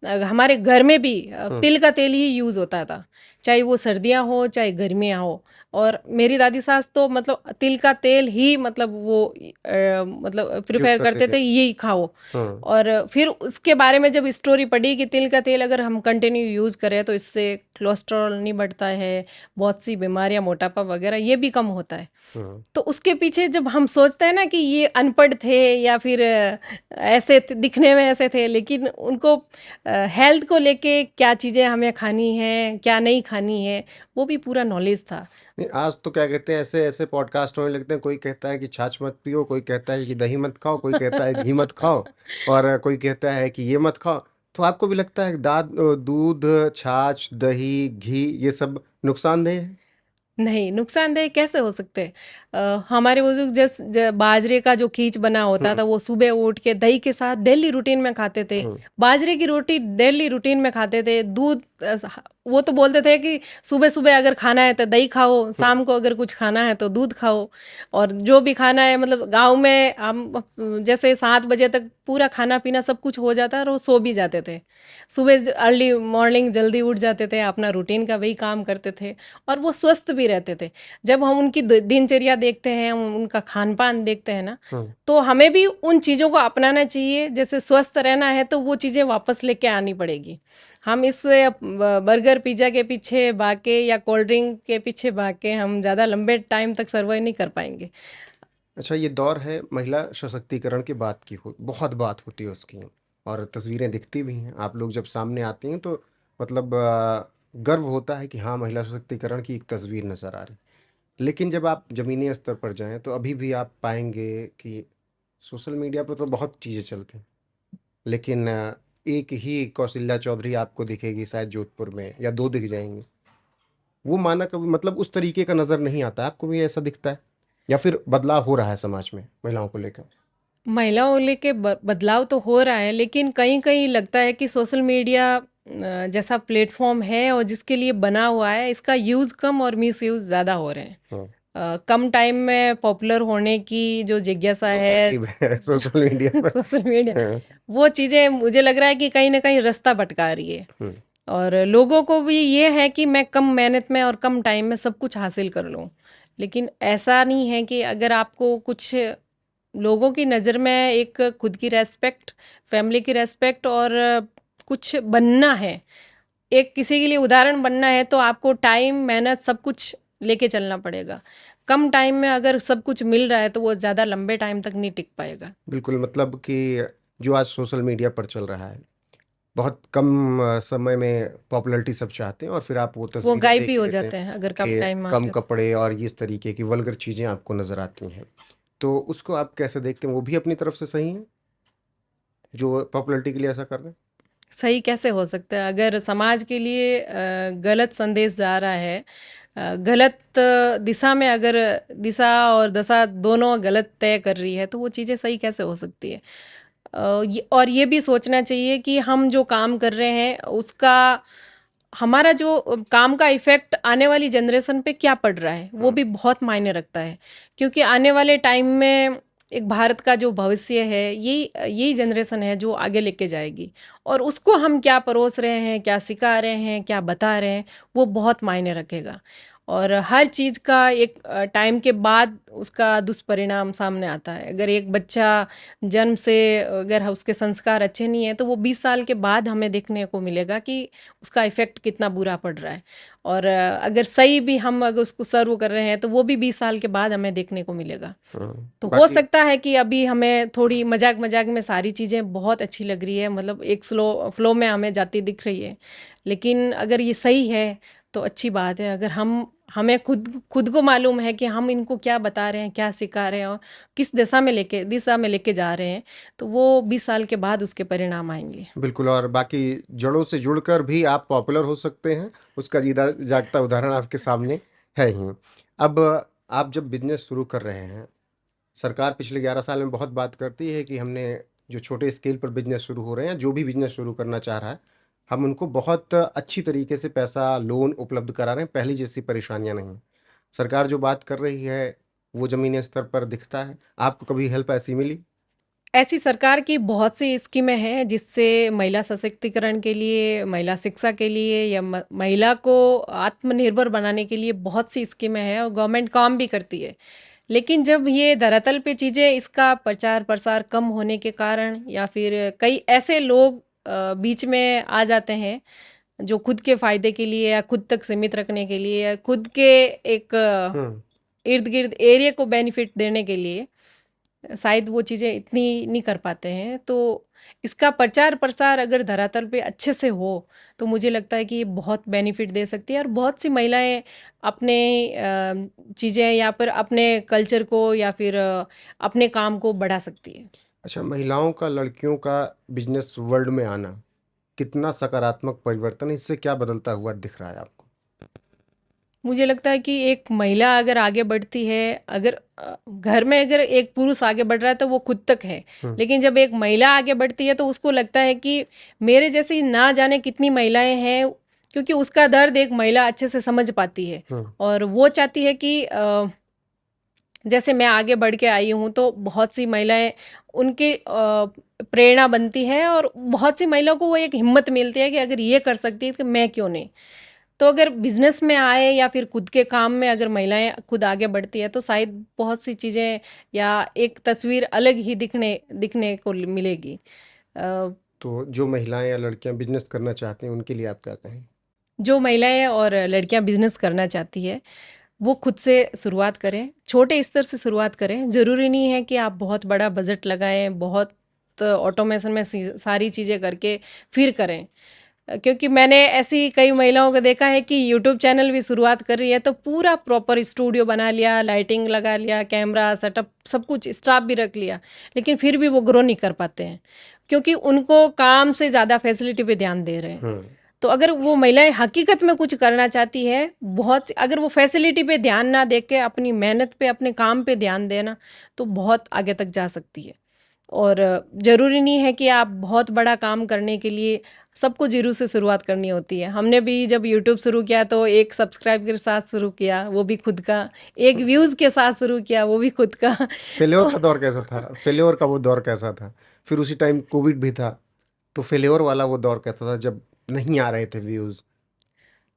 हमारे घर में भी तिल का तेल ही यूज़ होता था, चाहे वो सर्दियाँ हो चाहे गर्मियाँ हो। और मेरी दादी सास तो मतलब तिल का तेल ही, मतलब वो मतलब यूज प्रिफेयर करते करते थे। थे यही खाओ। हम्म, और फिर उसके बारे में जब स्टोरी पढ़ी कि तिल का तेल अगर हम कंटिन्यू यूज़ करें तो इससे कोलेस्ट्रॉल नहीं बढ़ता है, बहुत सी बीमारियां, मोटापा वगैरह ये भी कम होता है। हम्म। तो उसके पीछे जब हम सोचते हैं ना कि ये अनपढ़ थे या फिर ऐसे दिखने में ऐसे थे, लेकिन उनको हेल्थ को लेके क्या चीज़ें हमें खानी है, क्या नहीं खानी है, वो भी पूरा नॉलेज था। नहीं, आज तो क्या कहते हैं, ऐसे ऐसे पॉडकास्ट होने लगते हैं। कोई कहता है कि छाछ मत पियो, कोई कहता है कि दही मत खाओ, कोई कहता है घी मत खाओ, और कोई कहता है कि ये मत खाओ। तो आपको भी लगता है दूध, छाछ, दही, घी ये सब नुकसानदेह है? नहीं, नुकसानदेह कैसे हो सकते हैं? हमारे बुजुर्ग बाजरे का जो खीच बना होता था वो सुबह उठ के दही के साथ डेली रूटीन में खाते थे। बाजरे की रोटी डेली रूटीन में खाते थे। दूध वो तो बोलते थे कि सुबह सुबह अगर खाना है तो दही खाओ, शाम को अगर कुछ खाना है तो दूध खाओ। और जो भी खाना है, मतलब गांव में हम जैसे 7 बजे तक पूरा खाना पीना सब कुछ हो जाता है और वो सो भी जाते थे। सुबह अर्ली मॉर्निंग जल्दी उठ जाते थे, अपना रूटीन का वही काम करते थे और वो स्वस्थ भी रहते थे। जब हम उनकी दिनचर्या देखते हैं, हम उनका खान पान देखते हैं ना, तो हमें भी उन चीज़ों को अपनाना चाहिए। जैसे स्वस्थ रहना है तो वो चीज़ें वापस लेके आनी पड़ेगी। हम इस बर्गर पिज्ज़ा के पीछे भाग के या कोल्ड ड्रिंक के पीछे भाग के हम ज़्यादा लंबे टाइम तक सर्वाइव नहीं कर पाएंगे। अच्छा, ये दौर है महिला सशक्तिकरण की बात की हो, बहुत बात होती है उसकी, और तस्वीरें दिखती भी हैं। आप लोग जब सामने आती हैं तो मतलब गर्व होता है कि हाँ, महिला सशक्तिकरण की एक तस्वीर नज़र आ रही। लेकिन जब आप ज़मीनी स्तर पर जाएं तो अभी भी आप पाएंगे कि सोशल मीडिया पर तो बहुत चीज़ें चलती हैं, लेकिन एक ही कौशल्या चौधरी आपको दिखेगी शायद जोधपुर में, या 2 दिख जाएंगी। वो माना कभी मतलब उस तरीके का नज़र नहीं आता। आपको भी ऐसा दिखता है, या फिर बदलाव हो रहा है समाज में महिलाओं को लेकर? महिलाओं को लेके बदलाव तो हो रहा है, लेकिन कहीं कहीं लगता है कि सोशल मीडिया जैसा प्लेटफॉर्म है और जिसके लिए बना हुआ है, इसका यूज़ कम और मिस यूज़ ज़्यादा हो रहे हैं। हाँ, कम टाइम में पॉपुलर होने की जो जिज्ञासा तो है तरकीब है सोशल मीडिया पर। सोशल मीडिया, हाँ, वो चीज़ें मुझे लग रहा है कि कहीं ना कहीं रास्ता भटका रही है। हम्म, और लोगों को भी ये है कि मैं कम मेहनत में और कम टाइम में सब कुछ हासिल कर लूँ। लेकिन ऐसा नहीं है कि अगर आपको कुछ लोगों की नज़र में एक खुद की रेस्पेक्ट, फैमिली की रेस्पेक्ट और कुछ बनना है, एक किसी के लिए उदाहरण बनना है, तो आपको टाइम, मेहनत सब कुछ लेके चलना पड़ेगा। कम टाइम में अगर सब कुछ मिल रहा है तो वो ज़्यादा लंबे टाइम तक नहीं टिक पाएगा। बिल्कुल, मतलब कि जो आज सोशल मीडिया पर चल रहा है, बहुत कम समय में पॉपुलैरिटी सब चाहते हैं और फिर आप वो वो तस्वीरें गायब देख भी हो लेते हैं जाते हैं अगर कम कि टाइम कम मांगे तो। कपड़े और इस तरीके की वल्गर चीज़ें आपको नज़र आती हैं। तो उसको आप कैसे देखते हैं? वो भी अपनी तरफ से सही है, जो पॉपुलैरिटी के लिए ऐसा कर रहे हैं? सही कैसे हो सकता है? अगर समाज के लिए गलत संदेश जा रहा है, गलत दिशा में, अगर दिशा और दशा दोनों गलत तय कर रही है, तो वो चीज़ें सही कैसे हो सकती है? और ये भी सोचना चाहिए कि हम जो काम कर रहे हैं उसका, हमारा जो काम का इफ़ेक्ट आने वाली जनरेशन पे क्या पड़ रहा है, वो भी बहुत मायने रखता है। क्योंकि आने वाले टाइम में एक भारत का जो भविष्य है, यही जनरेशन है जो आगे लेके जाएगी, और उसको हम क्या परोस रहे हैं, क्या सिखा रहे हैं, क्या बता रहे हैं, वो बहुत मायने रखेगा। और हर चीज़ का एक टाइम के बाद उसका दुष्परिणाम सामने आता है। अगर एक बच्चा जन्म से, अगर उसके संस्कार अच्छे नहीं है, तो वो 20 साल के बाद हमें देखने को मिलेगा कि उसका इफ़ेक्ट कितना बुरा पड़ रहा है। और अगर सही भी हम अगर उसको सर्व कर रहे हैं, तो वो भी 20 साल के बाद हमें देखने को मिलेगा। तो हो बाकी सकता है कि अभी हमें थोड़ी मजाक में सारी चीज़ें बहुत अच्छी लग रही है, मतलब एक फ्लो में हमें जाती दिख रही है। लेकिन अगर ये सही है तो अच्छी बात है। अगर हमें खुद को मालूम है कि हम इनको क्या बता रहे हैं, क्या सिखा रहे हैं और किस दिशा में लेके जा रहे हैं, तो वो 20 साल के बाद उसके परिणाम आएंगे। बिल्कुल, और बाकी जड़ों से जुड़कर भी आप पॉपुलर हो सकते हैं, उसका जीता जागता उदाहरण आपके सामने है ही। अब आप जब बिजनेस शुरू कर रहे हैं, सरकार पिछले 11 साल में बहुत बात करती है कि हमने जो छोटे स्केल पर बिजनेस शुरू हो रहे हैं, जो भी बिजनेस शुरू करना चाह रहा है, हम उनको बहुत अच्छी तरीके से पैसा, लोन उपलब्ध करा रहे हैं, पहले जैसी परेशानियां नहीं। सरकार जो बात कर रही है, वो ज़मीनी स्तर पर दिखता है। आपको कभी हेल्प ऐसी मिली? ऐसी सरकार की बहुत सी स्कीमें हैं जिससे महिला सशक्तिकरण के लिए, महिला शिक्षा के लिए या महिला को आत्मनिर्भर बनाने के लिए बहुत सी स्कीमें हैं और गवर्नमेंट काम भी करती है। लेकिन जब ये धरातल पे चीज़ें, इसका प्रचार प्रसार कम होने के कारण, या फिर कई ऐसे लोग बीच में आ जाते हैं जो खुद के फायदे के लिए या खुद तक सीमित रखने के लिए या खुद के एक हम्म इर्द गिर्द एरिया को बेनिफिट देने के लिए शायद वो चीज़ें इतनी नहीं कर पाते हैं। तो इसका प्रचार प्रसार अगर धरातल पे अच्छे से हो, तो मुझे लगता है कि ये बहुत बेनिफिट दे सकती है और बहुत सी महिलाएं अपने चीज़ें या फिर अपने कल्चर को या फिर अपने काम को बढ़ा सकती है। अच्छा, महिलाओं का, लड़कियों का बिजनेस वर्ल्ड में आना कितना सकारात्मक परिवर्तन है? इससे क्या बदलता हुआ दिख रहा है आपको? मुझे लगता है कि एक महिला अगर आगे बढ़ती है, अगर घर में अगर एक पुरुष आगे बढ़ रहा है तो वो खुद तक है, लेकिन जब एक महिला आगे बढ़ती है तो उसको लगता है कि मेरे जैसी ना जाने कितनी महिलाएं हैं, क्योंकि उसका दर्द एक महिला अच्छे से समझ पाती है और वो चाहती है कि जैसे मैं आगे बढ़ के आई हूँ तो बहुत सी महिलाएं उनकी प्रेरणा बनती है और बहुत सी महिलाओं को वो एक हिम्मत मिलती है कि अगर ये कर सकती है तो मैं क्यों नहीं। तो अगर बिजनेस में आए या फिर खुद के काम में अगर महिलाएं खुद आगे बढ़ती है तो शायद बहुत सी चीज़ें या एक तस्वीर अलग ही दिखने को मिलेगी। तो जो महिलाएं या लड़कियां बिजनेस करना चाहती हैं, उनके लिए आप क्या कहें? जो महिलाएं और लड़कियां बिजनेस करना चाहती है वो खुद से शुरुआत करें, छोटे स्तर से शुरुआत करें। ज़रूरी नहीं है कि आप बहुत बड़ा बजट लगाएं, बहुत ऑटोमेशन में सारी चीज़ें करके फिर करें। क्योंकि मैंने ऐसी कई महिलाओं को देखा है कि यूट्यूब चैनल भी शुरुआत कर रही है तो पूरा प्रॉपर स्टूडियो बना लिया, लाइटिंग लगा लिया, कैमरा सेटअप सब कुछ, स्टाफ भी रख लिया, लेकिन फिर भी वो ग्रो नहीं कर पाते हैं क्योंकि उनको काम से ज़्यादा फैसिलिटी पे ध्यान दे रहे हैं। तो अगर वो महिलाएं हकीकत में कुछ करना चाहती है, अगर वो फैसिलिटी पे ध्यान ना दे के अपनी मेहनत पे, अपने काम पे ध्यान देना, तो बहुत आगे तक जा सकती है। और ज़रूरी नहीं है कि आप बहुत बड़ा काम करने के लिए सबको जीरो से शुरुआत करनी होती है। हमने भी जब यूट्यूब शुरू किया तो एक सब्सक्राइब के साथ शुरू किया, वो भी खुद का, एक व्यूज़ के साथ शुरू किया, वो भी खुद का। फेल्योर का दौर कैसा था? फेल्योर का वो दौर कैसा था? फिर उसी टाइम कोविड भी था, तो फेल्योर वाला वो दौर कैसा था जब नहीं आ रहे थे व्यूज?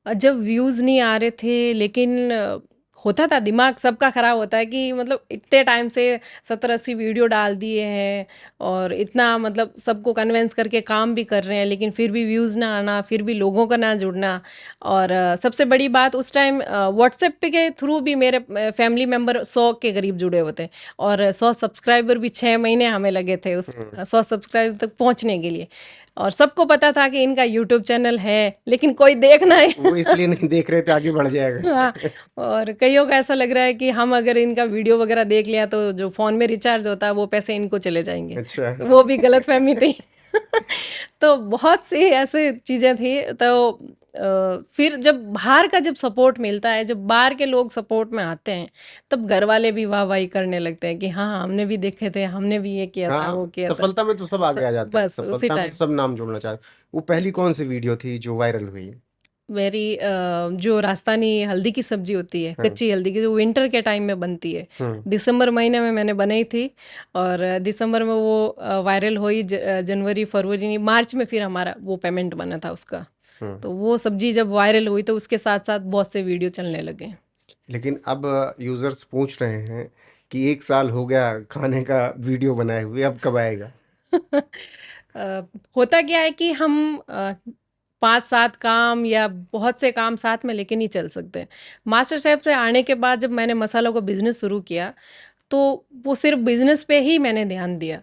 जब व्यूज़ नहीं आ रहे थे, लेकिन होता था, दिमाग सबका ख़राब होता है कि मतलब इतने टाइम से 70-80 वीडियो डाल दिए हैं और इतना मतलब सबको कन्विंस करके काम भी कर रहे हैं, लेकिन फिर भी व्यूज़ ना आना, फिर भी लोगों का ना जुड़ना। और सबसे बड़ी बात, उस टाइम व्हाट्सएप पे के थ्रू भी मेरे फैमिली मेंबर 100 के करीब जुड़े हुए थे और 100 सब्सक्राइबर भी 6 महीने हमें लगे थे उस 100 सब्सक्राइबर तक पहुंचने के लिए। और सबको पता था कि इनका यूट्यूब चैनल है, लेकिन कोई देखना है। वो इसलिए नहीं देख रहे थे, आगे बढ़ जाएगा। हाँ, और कईयों का ऐसा लग रहा है कि हम अगर इनका वीडियो वगैरह देख लिया तो जो फ़ोन में रिचार्ज होता है वो पैसे इनको चले जाएंगे। अच्छा। वो भी गलतफहमी थी। तो बहुत सी ऐसे चीज़ें थी। तो फिर जब बाहर का जब सपोर्ट मिलता है, जब बाहर के लोग सपोर्ट में आते हैं, तब घर वाले भी वाहवाही करने लगते हैं कि हाँ, हमने भी देखे थे, हमने भी ये किया था, वो हाँ, किया था। सफलता में तो सब आगे आ जाते हैं, बस उसी सफलता में टाइम तो सब नाम जोड़ना चाहते। वो पहली कौन सी वीडियो थी जो वायरल हुई? मेरी जो राजस्थानी हल्दी की सब्जी होती है, हाँ। कच्ची हल्दी की, जो विंटर के टाइम में बनती है, हम्म। दिसंबर महीने में मैंने बनाई थी। और दिसंबर में वो वायरल हुई। जनवरी, फरवरी नहीं, मार्च में फिर हमारा वो पेमेंट बना था उसका। हम्म। तो वो सब्जी जब वायरल हुई तो उसके साथ साथ बहुत से वीडियो चलने लगे। लेकिन अब यूजर्स पूछ रहे हैं कि 1 साल हो गया खाने का वीडियो बनाए हुए, अब कब आएगा? होता क्या है कि हम 5-7 काम या बहुत से काम साथ में लेके नहीं चल सकते। मास्टर शेफ से आने के बाद जब मैंने मसालों का बिजनेस शुरू किया, तो वो सिर्फ बिजनेस पे ही मैंने ध्यान दिया,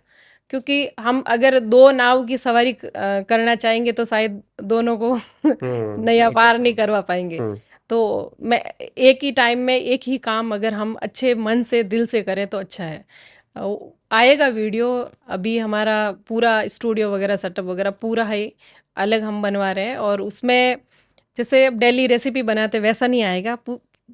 क्योंकि हम अगर 2 नाव की सवारी करना चाहेंगे तो शायद दोनों को नैया नहीं पार चल नहीं पाएगा। करवा पाएंगे। हम्म। तो मैं एक ही टाइम में एक ही काम अगर हम अच्छे मन से, दिल से करें तो अच्छा है। अ, आएगा वीडियो। अभी हमारा पूरा स्टूडियो वगैरह सेटअप वगैरह पूरा है, अलग हम बनवा रहे हैं। और उसमें जैसे अब डेली रेसिपी बनाते वैसा नहीं आएगा,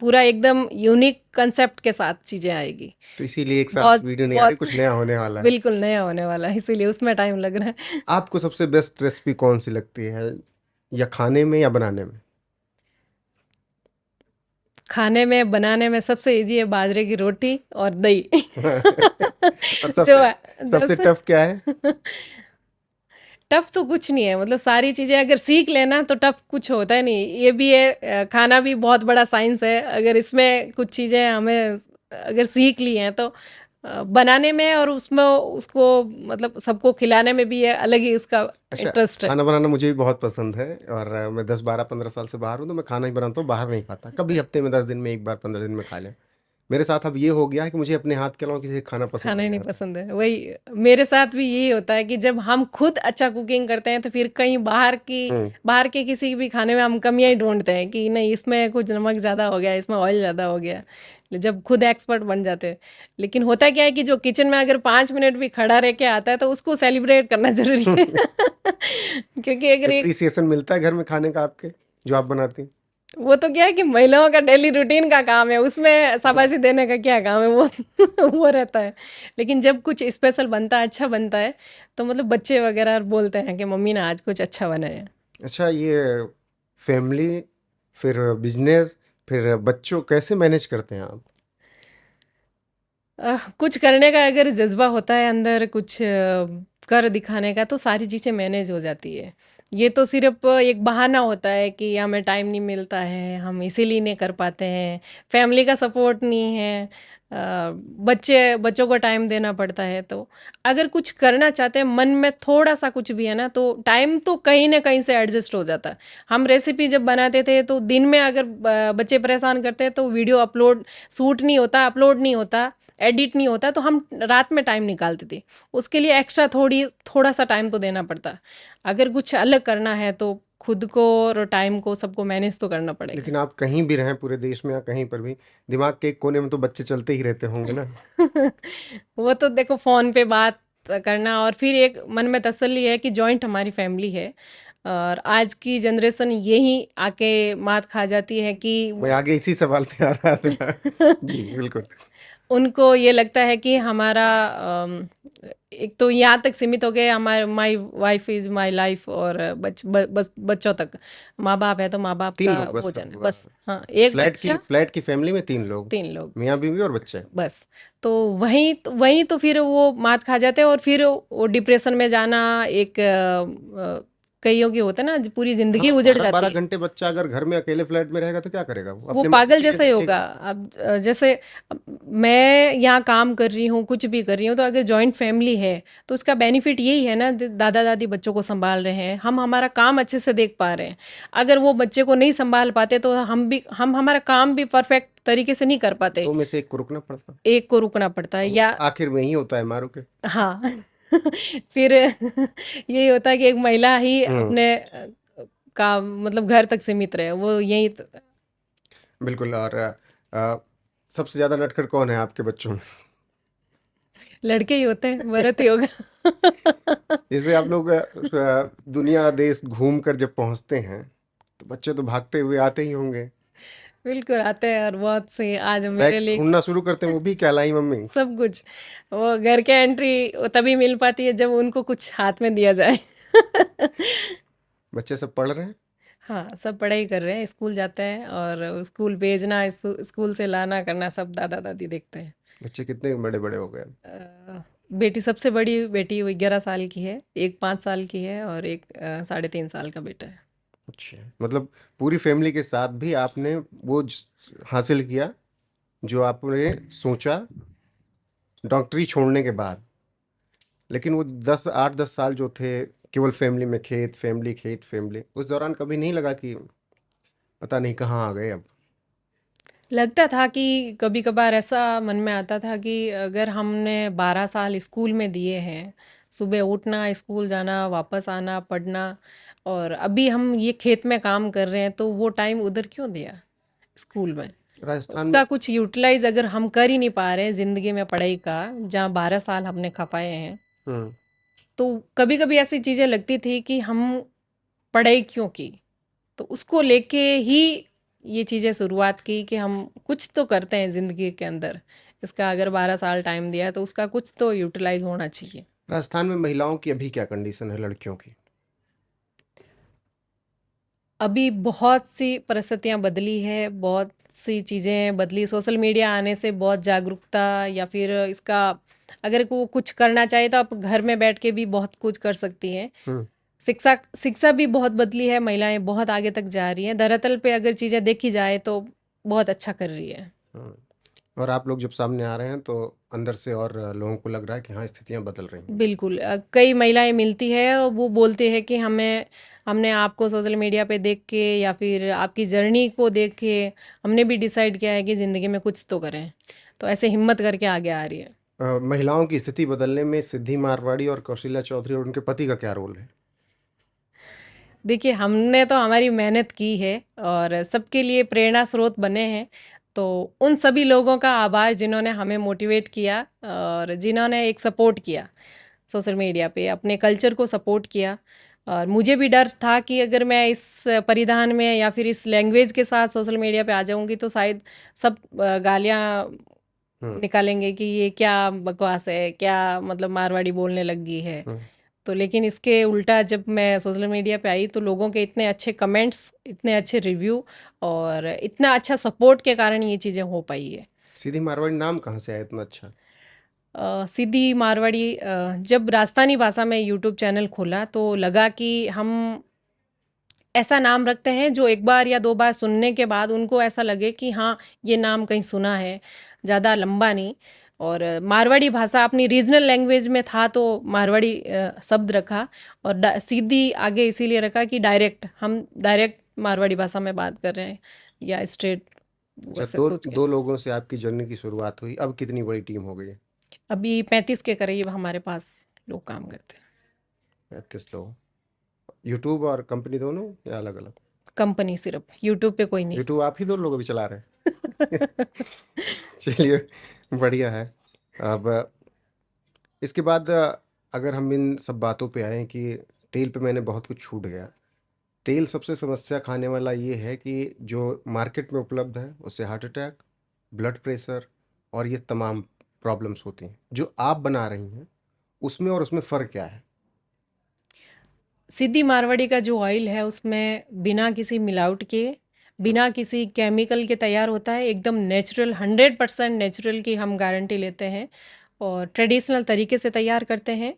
पूरा एकदम यूनिक कंसेप्ट के साथ चीज़ें आएगी। तो इसीलिए 1 साल से बहुत वीडियो नहीं आ रही, बहुत कुछ नया होने वाला है। बिल्कुल नया होने वाला है, इसीलिए उसमें टाइम लग रहा है। आपको सबसे बेस्ट रेसिपी कौन सी लगती है, या खाने में या बनाने में? खाने में, बनाने में सबसे इजी है बाजरे की रोटी और दही। और जो सबसे है सबसे टफ क्या है? टफ तो कुछ नहीं है, मतलब सारी चीज़ें अगर सीख लेना तो टफ कुछ होता है नहीं। ये भी है, खाना भी बहुत बड़ा साइंस है। अगर इसमें कुछ चीज़ें हमें अगर सीख ली हैं तो बनाने में और उसमें उसको मतलब सबको खिलाने में भी है, अलग ही उसका अच्छा, इंटरेस्ट है। खाना बनाना मुझे भी बहुत पसंद है, और मैं 10-12-15 साल से बाहर हूँ, तो मैं खाना ही बनाता हूँ, बाहर नहीं खाता कभी। हफ्ते में 10 दिन में एक बार, 15 दिन में खा लें। मेरे साथ अब ये हो गया है कि मुझे अपने हाथ के अलावा किसी का खाना पसंद खाना ही नहीं नहीं आता। पसंद है। वही मेरे साथ भी यही होता है कि जब हम खुद अच्छा कुकिंग करते हैं तो फिर कहीं बाहर के किसी भी खाने में हम कमियां ही ढूंढते हैं कि नहीं, इसमें कुछ नमक ज़्यादा हो गया, इसमें ऑयल ज़्यादा हो गया, जब खुद एक्सपर्ट बन जाते हैं। लेकिन होता क्या है कि जो किचन में अगर 5 मिनट भी खड़ा रह के आता है तो उसको सेलिब्रेट करना जरूरी है। क्योंकि अगर एक एप्रिसिएशन मिलता है घर में खाने का आपके, जो आप बनाती हैं? वो तो क्या है कि महिलाओं का डेली रूटीन का काम है, उसमें शाबाशी देने का क्या काम है, वो वो रहता है। लेकिन जब कुछ स्पेशल बनता है, अच्छा बनता है, तो मतलब बच्चे वगैरह बोलते हैं कि मम्मी ने आज कुछ अच्छा बनाया। अच्छा, ये फैमिली, फिर बिजनेस, फिर बच्चों, कैसे मैनेज करते हैं आप? कुछ करने का अगर जज्बा होता है अंदर, कुछ कर दिखाने का, तो सारी चीज़ें मैनेज हो जाती है। ये तो सिर्फ एक बहाना होता है कि हमें टाइम नहीं मिलता है, हम इसीलिए नहीं कर पाते हैं, फैमिली का सपोर्ट नहीं है, बच्चों को टाइम देना पड़ता है। तो अगर कुछ करना चाहते हैं, मन में थोड़ा सा कुछ भी है ना, तो टाइम तो कहीं ना कहीं से एडजस्ट हो जाता है। हम रेसिपी जब बनाते थे तो दिन में अगर बच्चे परेशान करते हैं तो वीडियो शूट नहीं होता, अपलोड नहीं होता, एडिट नहीं होता, तो हम रात में टाइम निकालते थे। उसके लिए एक्स्ट्रा थोड़ा सा टाइम तो देना पड़ता। अगर कुछ अलग करना है तो खुद को और टाइम को सबको मैनेज तो करना पड़ेगा। लेकिन आप कहीं भी रहें पूरे देश में या कहीं पर भी, दिमाग के एक कोने में तो बच्चे चलते ही रहते होंगे ना? वो तो देखो, फोन पे बात करना, और फिर एक मन में तसल्ली है कि जॉइंट हमारी फैमिली है। और आज की जनरेशन यही आके मात खा जाती है कि मैं आगे इसी सवाल पे आ रहा था। जी बिल्कुल। उनको ये लगता है कि हमारा एक तो यहाँ तक सीमित हो गए, हमारे my wife is my life, और बस बच्चों तक। माँ बाप है तो माँ बाप 3 का लोग बस भोजन है, सब। बस। हाँ, एक फ्लैट बच्चा, की फैमिली में 3 लोग, 3 लोग, मियाँ बीवी और बच्चे। बस। तो वहीं तो फिर वो मात खा जाते हैं, और फिर वो डिप्रेशन में जाना, एक कईयों की होता है ना, पूरी जिंदगी हाँ, उजड़ 12 जाती 12 है। घंटे बच्चा अगर घर में अकेले फ्लैट में रहेगा तो क्या करेगा वो? वो अपने मन से पागल चीजें जैसा ही होगा। सीखेगा। अब जैसे अब मैं यहाँ काम कर रही हूँ, कुछ भी कर रही हूँ, तो अगर जॉइंट फैमिली है तो उसका बेनिफिट यही है ना, दादा दादी बच्चों को संभाल रहे हैं, हम हमारा काम अच्छे से देख पा रहे हैं। अगर वो बच्चे को नहीं संभाल पाते तो हम हमारा काम भी परफेक्ट तरीके से नहीं कर पाते, दो में से एक को रुकना पड़ता, एक को रुकना पड़ता है और या आखिर में ही होता है मारो के। हाँ फिर यही होता है कि एक महिला ही हम्म, अपने का मतलब घर तक सीमित रहे, वो यही बिल्कुल। और सबसे ज्यादा नटखट कौन है आपके बच्चों में? लड़के ही होते हैं, भरत ही होगा। जैसे आप लोग दुनिया देश घूम कर जब पहुंचते हैं तो बच्चे तो भागते हुए आते ही होंगे, बिल्कुल आते हैं, और बहुत से आज बैग मेरे लिए ढूंढना शुरू करते हैं, वो भी कहलाई मम्मी। सब कुछ, वो घर के एंट्री तभी मिल पाती है जब उनको कुछ हाथ में दिया जाए। बच्चे सब पढ़ रहे हैं? हाँ, सब पढ़ाई कर रहे हैं, स्कूल जाते हैं, और स्कूल भेजना, स्कूल से लाना करना सब दादा दादी देखते हैं। बच्चे कितने बड़े बड़े हो गए? बेटी, सबसे बड़ी बेटी 11 साल की है, एक 5 साल की है, और एक 3.5 साल का बेटा है। अच्छा, मतलब पूरी फैमिली के साथ भी आपने वो हासिल किया जो आपने सोचा डॉक्टरी छोड़ने के बाद। लेकिन वो 8-10 साल जो थे केवल फैमिली में, खेत फैमिली खेत फैमिली, उस दौरान कभी नहीं लगा कि पता नहीं कहाँ आ गए अब? लगता था कि कभी कभार ऐसा मन में आता था कि अगर हमने 12 साल स्कूल में दिए हैं, सुबह उठना, स्कूल जाना, वापस आना, पढ़ना, और अभी हम ये खेत में काम कर रहे हैं, तो वो टाइम उधर क्यों दिया स्कूल में? राजस्थान में। उसका कुछ यूटिलाइज अगर हम कर ही नहीं पा रहे हैं ज़िंदगी में पढ़ाई का, जहाँ 12 साल हमने खपाए हैं, हम्म। तो कभी कभी ऐसी चीज़ें लगती थी कि हम पढ़ाई क्यों की। तो उसको लेके ही ये चीज़ें शुरुआत की कि हम कुछ तो करते हैं ज़िंदगी के अंदर, इसका अगर 12 साल टाइम दिया है तो उसका कुछ तो यूटिलाइज होना चाहिए। राजस्थान में महिलाओं की अभी क्या कंडीशन है, लड़कियों की? अभी बहुत सी परिस्थितियां बदली है, बहुत सी चीज़ें बदली, सोशल मीडिया आने से बहुत जागरूकता, या फिर इसका अगर वो कुछ करना चाहे तो आप घर में बैठ के भी बहुत कुछ कर सकती हैं। हम्म। शिक्षा शिक्षा भी बहुत बदली है, महिलाएं बहुत आगे तक जा रही हैं, धरातल पे अगर चीज़ें देखी जाए तो बहुत अच्छा कर रही है। हम्म। और आप लोग जब सामने आ रहे हैं तो अंदर से और लोगों को लग रहा है कि हाँ, स्थितियां बदल रही हैं। बिल्कुल, कई महिलाएं मिलती है और वो बोलती है कि हमने आपको सोशल मीडिया पे देख के या फिर आपकी जर्नी को देख के हमने भी डिसाइड किया है कि ज़िंदगी में कुछ तो करें, तो ऐसे हिम्मत करके आगे आ रही है। महिलाओं की स्थिति बदलने में सिद्धि मारवाड़ी और कौशल्या चौधरी और उनके पति का क्या रोल है? देखिए, हमने तो हमारी मेहनत की है और सबके लिए प्रेरणा स्रोत बने हैं, तो उन सभी लोगों का आभार जिन्होंने हमें मोटिवेट किया और जिन्होंने एक सपोर्ट किया सोशल मीडिया पे, अपने कल्चर को सपोर्ट किया। और मुझे भी डर था कि अगर मैं इस परिधान में या फिर इस लैंग्वेज के साथ सोशल मीडिया पे आ जाऊंगी तो शायद सब गालियाँ हम्म। निकालेंगे कि ये क्या बकवास है, क्या मतलब मारवाड़ी बोलने लगी है। हम्म। तो लेकिन इसके उल्टा जब मैं सोशल मीडिया पे आई तो लोगों के इतने अच्छे कमेंट्स, इतने अच्छे रिव्यू और इतना अच्छा सपोर्ट के कारण ये चीज़ें हो पाई है। सीधी मारवाड़ी नाम कहाँ से आया इतना अच्छा? सीधी मारवाड़ी, जब राजस्थानी भाषा में यूट्यूब चैनल खोला तो लगा कि हम ऐसा नाम रखते हैं जो एक बार या दो बार सुनने के बाद उनको ऐसा लगे कि हाँ, ये नाम कहीं सुना है, ज़्यादा लंबा नहीं। और मारवाड़ी भाषा अपनी रीजनल लैंग्वेज में था तो मारवाड़ी शब्द रखा, और सीधी आगे इसीलिए रखा कि हम डायरेक्ट मारवाड़ी भाषा में बात कर रहे हैं, या स्ट्रेट, अच्छा, वैसे दो सोच के। दो लोगों से आपकी जर्नी की शुरुआत हुई, अब कितनी बड़ी टीम हो गई है? अभी 35 के करीब हमारे पास लोग काम करते हैं। 35 लोग? यूट्यूब और कंपनी दोनों या अलग अलग? कंपनी सिर्फ, यूट्यूब पे कोई नहीं। यूट्यूब आप ही दो लोग अभी चला रहे हैं? चलिए, बढ़िया है। अब इसके बाद अगर हम इन सब बातों पे आए कि तेल पे मैंने बहुत कुछ छूट गया। तेल सबसे समस्या खाने वाला ये है कि जो मार्केट में उपलब्ध है उससे हार्ट अटैक, ब्लड प्रेशर और ये तमाम प्रॉब्लम्स होती हैं। जो आप बना रही हैं उसमें और उसमें फ़र्क क्या है? सीधी मारवाड़ी का जो ऑयल है उसमें बिना किसी मिलावट के, बिना किसी केमिकल के तैयार होता है, एकदम नेचुरल, 100% नेचुरल की हम गारंटी लेते हैं और ट्रेडिशनल तरीके से तैयार करते हैं।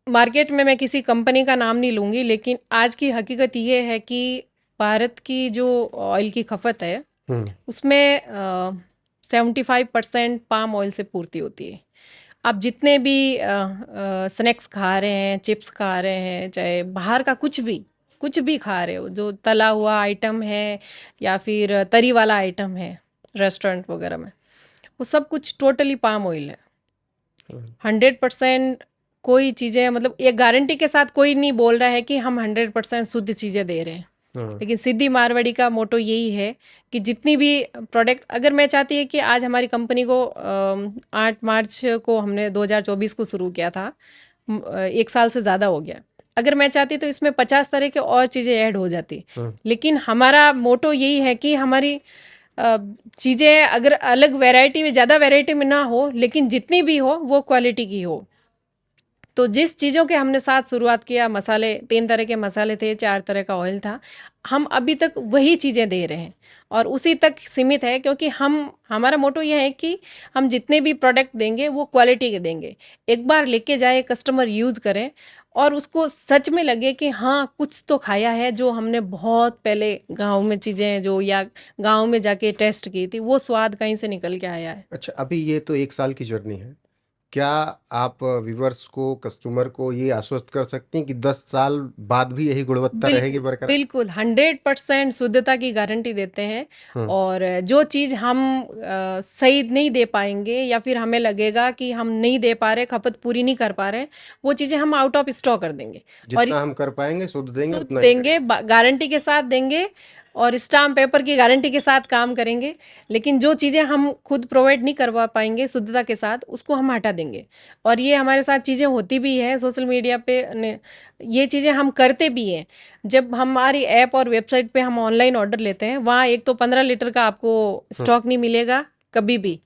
मार्केट में मैं किसी कंपनी का नाम नहीं लूँगी, लेकिन आज की हकीकत ये है कि भारत की जो ऑयल की खपत है, उसमें 75% पाम ऑयल से पूर्ति होती है। आप जितने भी स्नैक्स खा रहे हैं, चिप्स खा रहे हैं, चाहे बाहर का कुछ भी खा रहे हो, जो तला हुआ आइटम है या फिर तरी वाला आइटम है रेस्टोरेंट वगैरह में, वो सब कुछ टोटली पाम ऑयल है। 100% कोई चीज़ें, मतलब ये गारंटी के साथ कोई नहीं बोल रहा है कि हम 100% शुद्ध चीज़ें दे रहे हैं, लेकिन सिद्धि मारवाड़ी का मोटो यही है कि जितनी भी प्रोडक्ट, अगर मैं चाहती है कि आज हमारी कंपनी को 8 मार्च को हमने 2024 को शुरू किया था, 1 साल से ज़्यादा हो गया। अगर मैं चाहती तो इसमें 50 तरह के और चीज़ें ऐड हो जाती, लेकिन हमारा मोटो यही है कि हमारी चीज़ें अगर अलग वैरायटी में, ज़्यादा वैरायटी में ना हो, लेकिन जितनी भी हो वो क्वालिटी की हो। तो जिस चीज़ों के हमने साथ शुरुआत किया, मसाले 3 तरह के मसाले थे, 4 तरह का ऑयल था, हम अभी तक वही चीज़ें दे रहे हैं और उसी तक सीमित है, क्योंकि हमारा मोटो ये है कि हम जितने भी प्रोडक्ट देंगे वो क्वालिटी के देंगे। एक बार लेके जाए, कस्टमर यूज़ करें और उसको सच में लगे कि हाँ, कुछ तो खाया है जो हमने बहुत पहले गाँव में चीज़ें जो, या गाँव में जाके टेस्ट की थी, वो स्वाद कहीं से निकल के आया है। अच्छा, अभी ये तो 1 साल की जर्नी है। क्या आप व्यूअर्स को, कस्टमर को ये आश्वस्त कर सकती हैं कि 10 साल बाद भी यही गुणवत्ता रहेगी बरकरार? बिल्कुल 100% शुद्धता की गारंटी देते हैं। और जो चीज़ हम सही नहीं दे पाएंगे या फिर हमें लगेगा कि हम नहीं दे पा रहे, खपत पूरी नहीं कर पा रहे, वो चीज़ें हम आउट ऑफ स्टॉक कर देंगे और जितना हम कर पाएंगे शुद्ध देंगे, शुद्ध उतना ही देंगे, गारंटी के साथ देंगे और स्टाम्प पेपर की गारंटी के साथ काम करेंगे। लेकिन जो चीज़ें हम खुद प्रोवाइड नहीं करवा पाएंगे शुद्धता के साथ, उसको हम हटा देंगे। और ये हमारे साथ चीज़ें होती भी है सोशल मीडिया पे, ये चीज़ें हम करते भी हैं। जब हमारी ऐप और वेबसाइट पे हम ऑनलाइन ऑर्डर लेते हैं, वहाँ एक तो 15 लीटर का आपको स्टॉक नहीं मिलेगा कभी भी।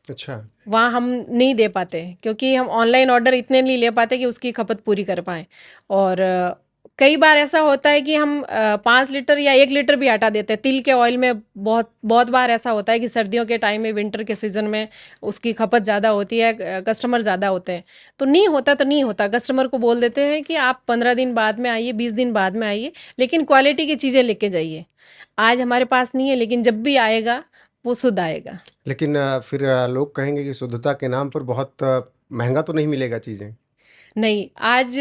अच्छा, वहाँ हम नहीं दे पाते क्योंकि हम ऑनलाइन ऑर्डर इतने नहीं ले पाते कि उसकी खपत पूरी कर पाएँ। और कई बार ऐसा होता है कि हम 5 लीटर या 1 लीटर भी हटा देते हैं। तिल के ऑयल में बहुत बहुत बार ऐसा होता है कि सर्दियों के टाइम में, विंटर के सीज़न में उसकी खपत ज़्यादा होती है, कस्टमर ज़्यादा होते हैं। तो नहीं होता तो नहीं होता, कस्टमर को बोल देते हैं कि आप 15 दिन बाद में आइए, 20 दिन बाद में आइए, लेकिन क्वालिटी की चीज़ें लेके जाइए। आज हमारे पास नहीं है, लेकिन जब भी आएगा वो शुद्ध आएगा। लेकिन फिर लोग कहेंगे कि शुद्धता के नाम पर बहुत महंगा तो नहीं मिलेगा चीज़ें? नहीं, आज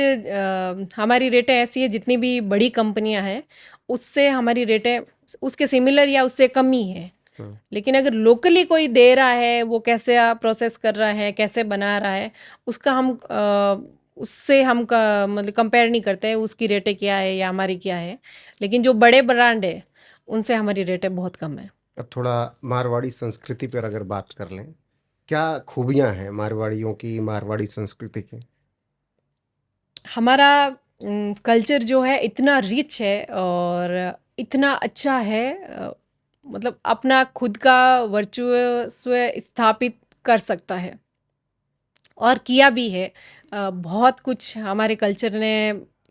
हमारी रेटें ऐसी है, जितनी भी बड़ी कंपनियां हैं उससे हमारी रेटें उसके सिमिलर या उससे कम ही है। लेकिन अगर लोकली कोई दे रहा है, वो कैसे प्रोसेस कर रहा है, कैसे बना रहा है, उसका हम उससे हम मतलब कंपेयर नहीं करते हैं, उसकी रेटें क्या है या हमारी क्या है। लेकिन जो बड़े ब्रांड है उनसे हमारी रेटें बहुत कम है। अब थोड़ा मारवाड़ी संस्कृति पर अगर बात कर लें, क्या खूबियां हैं मारवाड़ियों की, मारवाड़ी संस्कृति की? हमारा कल्चर जो है इतना रिच है और इतना अच्छा है, मतलब अपना खुद का वर्चस्व स्थापित कर सकता है और किया भी है। बहुत कुछ हमारे कल्चर ने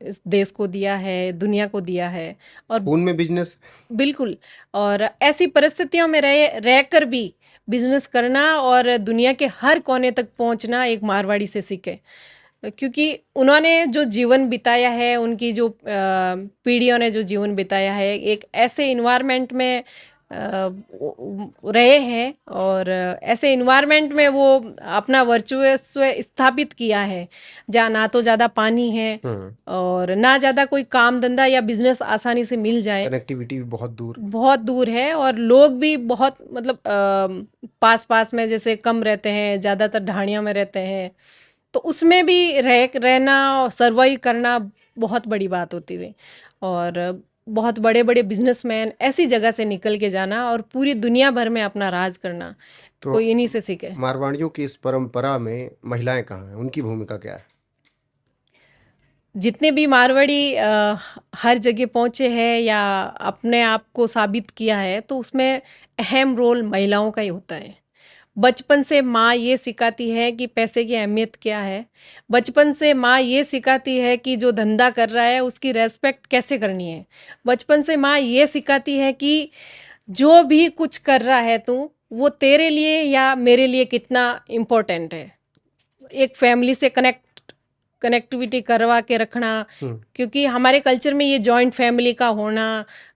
इस देश को दिया है, दुनिया को दिया है। और खून में बिजनेस? बिल्कुल, और ऐसी परिस्थितियों में रहकर भी बिजनेस करना और दुनिया के हर कोने तक पहुंचना एक मारवाड़ी से सीखे, क्योंकि उन्होंने जो जीवन बिताया है, उनकी जो पीढ़ियों ने जो जीवन बिताया है, एक ऐसे इन्वायरमेंट में रहे हैं और ऐसे इन्वायरमेंट में वो अपना वर्चस्व स्थापित किया है, जहाँ ना तो ज़्यादा पानी है और ना ज़्यादा कोई काम धंधा या बिजनेस आसानी से मिल जाए। कनेक्टिविटी भी बहुत दूर है और लोग भी बहुत, मतलब पास पास में जैसे कम रहते हैं, ज़्यादातर ढाणियों में रहते हैं। तो उसमें भी रहना और सर्वाइव करना बहुत बड़ी बात होती थी। और बहुत बड़े बड़े बिजनेसमैन ऐसी जगह से निकल के जाना और पूरी दुनिया भर में अपना राज करना, तो कोई इन्हीं से सीखे। मारवाड़ियों की इस परंपरा में महिलाएं कहाँ हैं, उनकी भूमिका क्या है? जितने भी मारवाड़ी हर जगह पहुँचे हैं या अपने आप को साबित किया है, तो उसमें अहम रोल महिलाओं का ही होता है। बचपन से माँ ये सिखाती है कि पैसे की अहमियत क्या है। बचपन से माँ ये सिखाती है कि जो धंधा कर रहा है उसकी रेस्पेक्ट कैसे करनी है। बचपन से माँ ये सिखाती है कि जो भी कुछ कर रहा है तू, वो तेरे लिए या मेरे लिए कितना इम्पोर्टेंट है। एक फैमिली से कनेक्ट कनेक्टिविटी करवा के रखना, हम्म, क्योंकि हमारे कल्चर में ये जॉइंट फैमिली का होना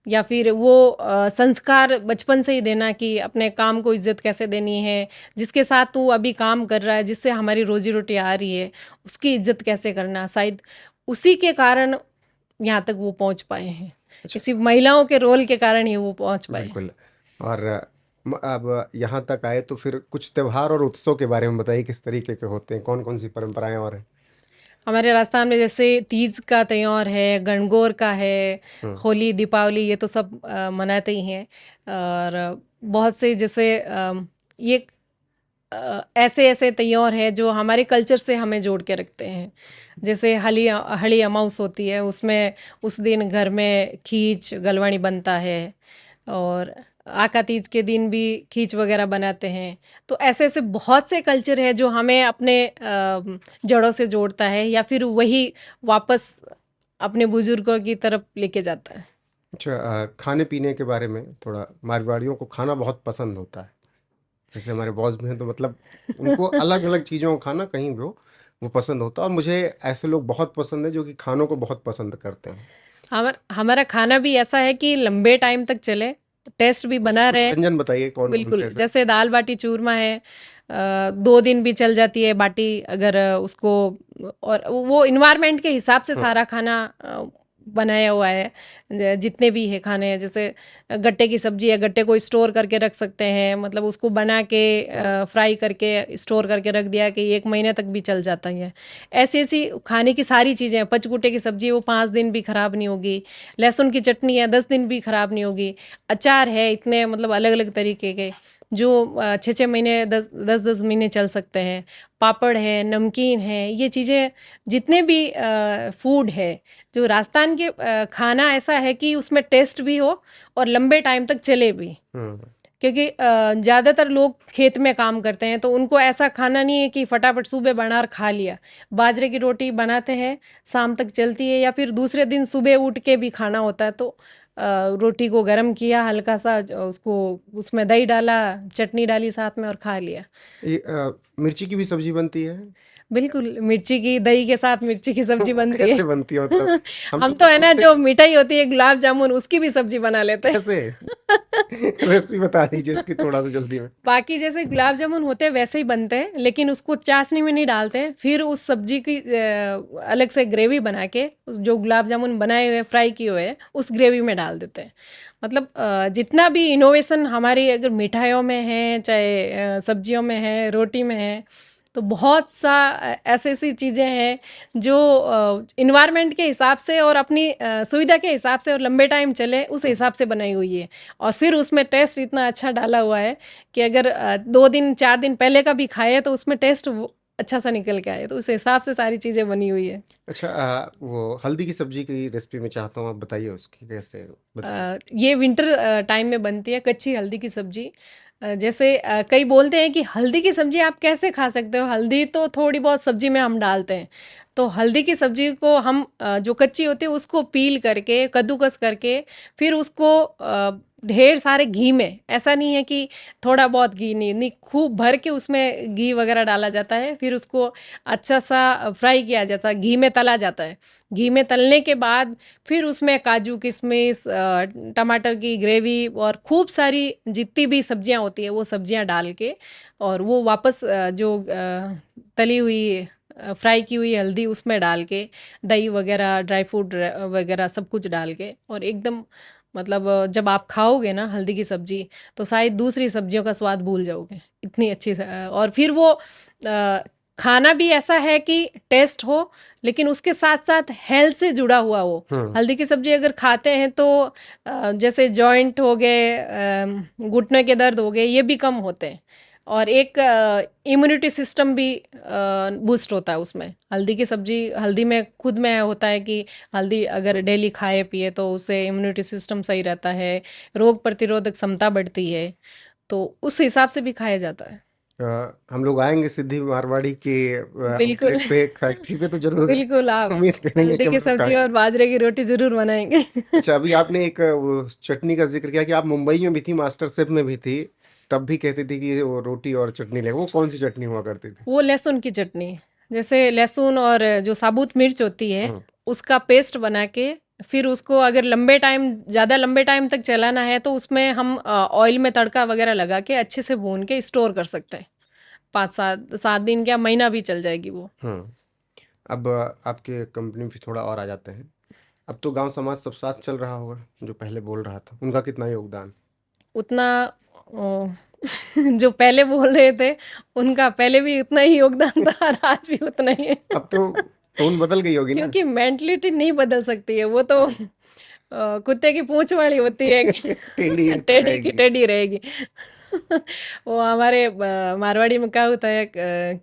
या फिर वो संस्कार बचपन से ही देना कि अपने काम को इज्जत कैसे देनी है, जिसके साथ तू अभी काम कर रहा है, जिससे हमारी रोजी रोटी आ रही है, उसकी इज्जत कैसे करना, शायद उसी के कारण यहाँ तक वो पहुँच पाए हैं। अच्छा, इसी महिलाओं के रोल के कारण ही वो पहुँच पाए। बिल्कुल। और अब यहाँ तक आए तो फिर कुछ त्योहार और उत्सव के बारे में बताइए, किस तरीके के होते हैं, कौन कौन सी परंपराएं और हैं? हमारे राजस्थान में जैसे तीज का त्योहार है, गणगौर का है, हम्म, होली, दीपावली, ये तो सब मनाते ही हैं। और बहुत से जैसे ये ऐसे ऐसे त्योहार है जो हमारे कल्चर से हमें जोड़ के रखते हैं। जैसे हली हली अमाउस होती है, उसमें उस दिन घर में खीच गलवाणी बनता है, और आका तीज के दिन भी खीच वगैरह बनाते हैं। तो ऐसे ऐसे बहुत से कल्चर है जो हमें अपने जड़ों से जोड़ता है या फिर वही वापस अपने बुजुर्गों की तरफ लेके जाता है। अच्छा, खाने पीने के बारे में थोड़ा। मारवाड़ियों को खाना बहुत पसंद होता है, जैसे हमारे बॉस भी हैं, तो मतलब उनको अलग अलग चीज़ों का खाना कहीं भी हो वो पसंद होता है। और मुझे ऐसे लोग बहुत पसंद है जो कि खानों को बहुत पसंद करते हैं। हमारा खाना भी ऐसा है कि लंबे टाइम तक चले, टेस्ट भी कुछ बना कुछ रहे। व्यंजन बताइए, कौन कौन से बिल्कुल, ऐसे। जैसे दाल बाटी चूरमा है, 2 दिन भी चल जाती है बाटी अगर उसको। और वो इन्वायरमेंट के हिसाब से हम्म, सारा खाना बनाया हुआ है। जितने भी है खाने हैं, जैसे गट्टे की सब्जी है, गट्टे को स्टोर करके रख सकते हैं, मतलब उसको बना के फ्राई करके स्टोर करके रख दिया कि 1 महीने तक भी चल जाता है। ऐसी ऐसी खाने की सारी चीज़ें हैं। पचकुटे की सब्जी, वो 5 दिन भी ख़राब नहीं होगी। लहसुन की चटनी है, 10 दिन भी ख़राब नहीं होगी। अचार है, इतने मतलब अलग अलग तरीके के जो 6 6 महीने 10 10 महीने चल सकते हैं। पापड़ है, नमकीन है, ये चीज़ें जितने भी फूड है जो राजस्थान के खाना ऐसा है कि उसमें टेस्ट भी हो और लंबे टाइम तक चले भी। हम्म, क्योंकि ज़्यादातर लोग खेत में काम करते हैं, तो उनको ऐसा खाना नहीं है कि फटाफट सुबह बना और खा लिया। बाजरे की रोटी बनाते हैं, शाम तक चलती है, या फिर दूसरे दिन सुबह उठ के भी खाना होता है। तो रोटी को गर्म किया हल्का सा, उसको उसमें दही डाला, चटनी डाली साथ में और खा लिया। ये मिर्ची की भी सब्जी बनती है? बिल्कुल, मिर्ची की, दही के साथ मिर्ची की सब्जी वो बनती है। कैसे बनती है, मतलब हम हम लोग तो तो है ना, सोचते जो मिठाई होती है गुलाब जामुन, उसकी भी सब्जी बना लेते हैं। कैसे। रेसिपी बता दीजिए इसकी थोड़ा सा जल्दी में। बाकी जैसे गुलाब जामुन होते हैं वैसे ही बनते हैं, लेकिन उसको चाशनी में नहीं डालते हैं। फिर उस सब्जी की अलग से ग्रेवी बना के जो गुलाब जामुन बनाए हुए फ्राई किए हुए उस ग्रेवी में डाल देते हैं। मतलब जितना भी इनोवेशन हमारी अगर मिठाइयों में है, चाहे सब्जियों में है, रोटी में है, तो बहुत सा ऐसी ऐसी चीज़ें हैं जो इन्वायरमेंट के हिसाब से और अपनी सुविधा के हिसाब से और लंबे टाइम चले उस हिसाब से बनाई हुई है। और फिर उसमें टेस्ट इतना अच्छा डाला हुआ है कि अगर 2 दिन 4 दिन पहले का भी खाए तो उसमें टेस्ट अच्छा सा निकल के आए। तो उस हिसाब से सारी चीज़ें बनी हुई है। अच्छा, वो हल्दी की सब्जी की रेसिपी मैं चाहता हूँ, आप बताइए उसकी कैसे बनती है। ये विंटर टाइम में बनती है, कच्ची हल्दी की सब्जी। जैसे कई बोलते हैं कि हल्दी की सब्जी आप कैसे खा सकते हो, हल्दी तो थोड़ी बहुत सब्जी में हम डालते हैं। तो हल्दी की सब्जी को हम जो कच्ची होती है उसको पील करके कद्दूकस करके फिर उसको ढेर सारे घी में, ऐसा नहीं है कि थोड़ा बहुत घी, नहीं नहीं, खूब भर के उसमें घी वगैरह डाला जाता है। फिर उसको अच्छा सा फ्राई किया जाता है, घी में तला जाता है। घी में तलने के बाद फिर उसमें काजू किशमिश, टमाटर की ग्रेवी और खूब सारी जितनी भी सब्जियां होती है वो सब्जियां डाल के, और वो वापस जो तली हुई फ्राई की हुई हल्दी उसमें डाल के, दही वगैरह ड्राई फ्रूट वगैरह सब कुछ डाल के, और एकदम मतलब जब आप खाओगे ना हल्दी की सब्जी, तो शायद दूसरी सब्जियों का स्वाद भूल जाओगे, इतनी अच्छी और फिर वो खाना भी ऐसा है कि टेस्ट हो, लेकिन उसके साथ साथ हेल्थ से जुड़ा हुआ हो। हम्म, हल्दी की सब्जी अगर खाते हैं तो जैसे जॉइंट हो गए, घुटने के दर्द हो गए, ये भी कम होते हैं। और एक इम्यूनिटी सिस्टम भी बूस्ट होता है उसमें। हल्दी की सब्जी, हल्दी में खुद में होता है कि हल्दी अगर डेली खाए पिए तो उससे इम्यूनिटी सिस्टम सही रहता है, रोग प्रतिरोधक क्षमता बढ़ती है। तो उस हिसाब से भी खाया जाता है। हम लोग आएंगे सिद्धि मारवाड़ी के बिल्कुल। आउटलेट पे, फैक्ट्री पे, तो जरूर बिल्कुल, आप उम्मीद करेंगे हल्दी कि हम की लोग सब्जी खाएं। और बाजरे की रोटी ज़रूर बनाएँगे। अच्छा, अभी आपने एक वो चटनी का जिक्र किया कि आप मुंबई में भी थी, मास्टर शेफ में भी थी, तब भी कहती थी कि वो रोटी और चटनी ले। वो कौन सी चटनी हुआ करती थी? वो लहसुन की चटनी, जैसे लहसुन और जो साबुत मिर्च होती है हम्म, उसका पेस्ट बना के फिर उसको अगर ज़्यादा लंबे टाइम तक चलाना है तो उसमें हम ऑयल में तड़का वगैरह लगा के अच्छे से भून के स्टोर कर सकते हैं। 5 7 7 दिन क्या महीना भी चल जाएगी वो। हम्म। अब आपके कंपनी भी थोड़ा और आ जाते हैं। अब तो गांव समाज सब साथ चल रहा होगा, जो पहले बोल रहा था उनका कितना योगदान? उतना अ, जो पहले बोल रहे थे उनका पहले भी उतना ही योगदान था और आज भी उतना ही है। अब तो टोन बदल गई होगी ना। क्योंकि मेंटलिटी नहीं बदल सकती है वो तो कुत्ते की पूंछ वाली होती है कि टेढ़ी तो टेढ़ी की रहेगी। टेढ़ी रहेगी। वो हमारे मारवाड़ी में क्या होता है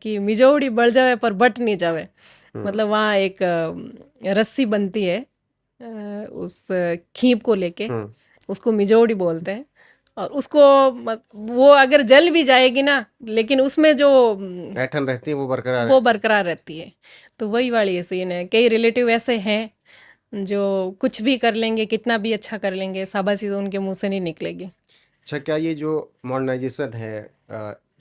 कि मिजोड़ी बढ़ जावे पर बट नहीं जावे। हम्म, मतलब वहाँ एक रस्सी बनती है उस खींप को लेके, हम्म। उसको मिजोड़ी बोलते हैं। और उसको वो अगर जल भी जाएगी ना लेकिन उसमें जो ऐठन रहती है वो बरकरार वो रहती बरकरार रहती है। तो वही वाली सीन है। कई रिलेटिव ऐसे हैं जो कुछ भी कर लेंगे, कितना भी अच्छा कर लेंगे, शाबाशी तो उनके मुंह से नहीं निकलेगी। है। अच्छा, क्या ये जो मॉडर्नाइजेशन है,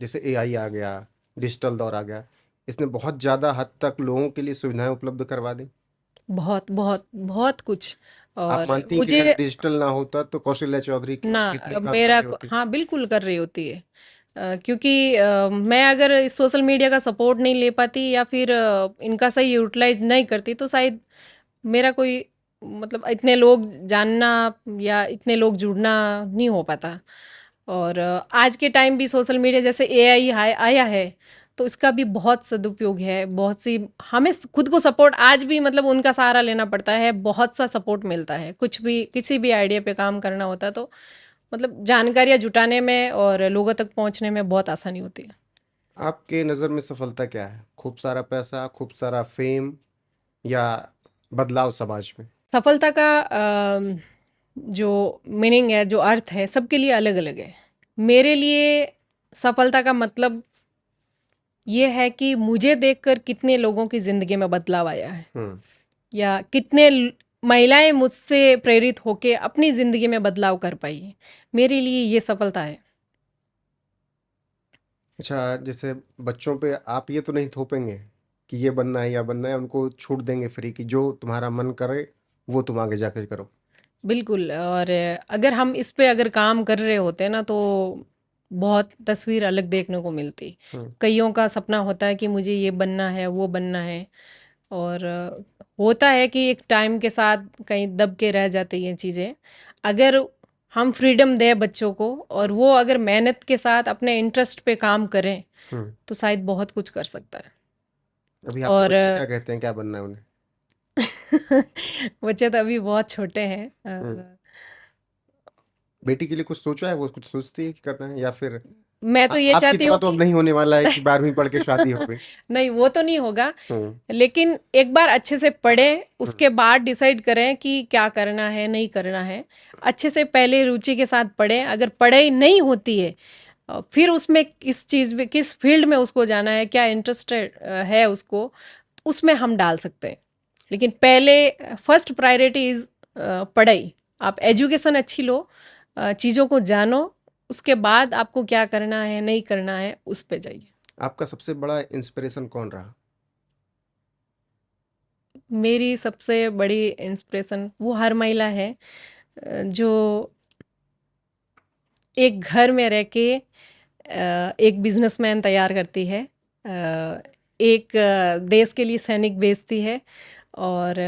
जैसे एआई आ गया, डिजिटल दौर आ गया, इसने बहुत ज़्यादा हद तक लोगों के लिए सुविधाएं उपलब्ध करवा दी? बहुत बहुत बहुत कुछ। आप और मानती हैं कि अगर मुझे डिजिटल ना होता तो कौशल्या चौधरी ना कितनी काम कर मेरा रही होती? हाँ बिल्कुल कर रही होती है। क्योंकि मैं अगर इस सोशल मीडिया का सपोर्ट नहीं ले पाती या फिर इनका सही यूटिलाइज नहीं करती तो शायद मेरा कोई मतलब इतने लोग जानना या इतने लोग जुड़ना नहीं हो पाता। और आज के टाइम भी सोशल मीडिया जैसे एआई आया है तो इसका भी बहुत सदुपयोग है। बहुत सी हमें खुद को सपोर्ट आज भी मतलब उनका सहारा लेना पड़ता है। बहुत सा सपोर्ट मिलता है, कुछ भी किसी भी आइडिया पे काम करना होता है तो मतलब जानकारियाँ जुटाने में और लोगों तक पहुंचने में बहुत आसानी होती है। आपके नज़र में सफलता क्या है? खूब सारा पैसा, खूब सारा फेम, या बदलाव समाज में? सफलता का जो मीनिंग है, जो अर्थ है, सबके लिए अलग अलग है। मेरे लिए सफलता का मतलब ये है कि मुझे देखकर कितने लोगों की ज़िंदगी में बदलाव आया है हम्म। या कितने महिलाएं मुझसे प्रेरित होके अपनी ज़िंदगी में बदलाव कर पाई हैं। मेरे लिए ये सफलता है। अच्छा, जैसे बच्चों पे आप ये तो नहीं थोपेंगे कि ये बनना है या बनना है, उनको छूट देंगे फ्री कि जो तुम्हारा मन करे वो तुम आगे जाकर करो? बिल्कुल। और अगर हम इस पे अगर काम कर रहे होते ना तो बहुत तस्वीर अलग देखने को मिलती। हम्म। कईयों का सपना होता है कि मुझे ये बनना है, वो बनना है। और होता है कि एक टाइम के साथ कहीं दब के रह जाती हैं चीज़ें। अगर हम फ्रीडम दें बच्चों को और वो अगर मेहनत के साथ अपने इंटरेस्ट पे काम करें हम्म। तो शायद बहुत कुछ कर सकता है। अभी आपके और बच्चे क्या कहते हैं, क्या बनना है उन्हें? बच्चे तो अभी बहुत छोटे हैं। हम्म। बेटी के लिए कुछ सोचा है? वो कुछ सोचती है कि करना है, या फिर मैं तो ये आपकी चाहती तरह हूँ तो अब कि नहीं होने वाला है कि 12वीं पढ़ के शादी हो गई? नहीं वो तो नहीं होगा। हम्म। लेकिन एक बार अच्छे से पढ़ें, हम्म। उसके बाद डिसाइड करें कि क्या करना है, नहीं करना है। अच्छे से पहले रुचि के साथ पढ़ें। अगर पढ़ाई नहीं होती है फिर उसमें किस चीज़ में, किस फील्ड में उसको जाना है, क्या इंटरेस्टेड है उसको, उसमें हम डाल सकते हैं। लेकिन पहले फर्स्ट प्रायोरिटी इज़ पढ़ाई। आप एजुकेशन अच्छी लो, चीज़ों को जानो, उसके बाद आपको क्या करना है, नहीं करना है, उस पे जाइए। आपका सबसे बड़ा इंस्पिरेशन कौन रहा? मेरी सबसे बड़ी इंस्पिरेशन वो हर महिला है जो एक घर में रह के एक बिजनेसमैन तैयार करती है, एक देश के लिए सैनिक भेजती है और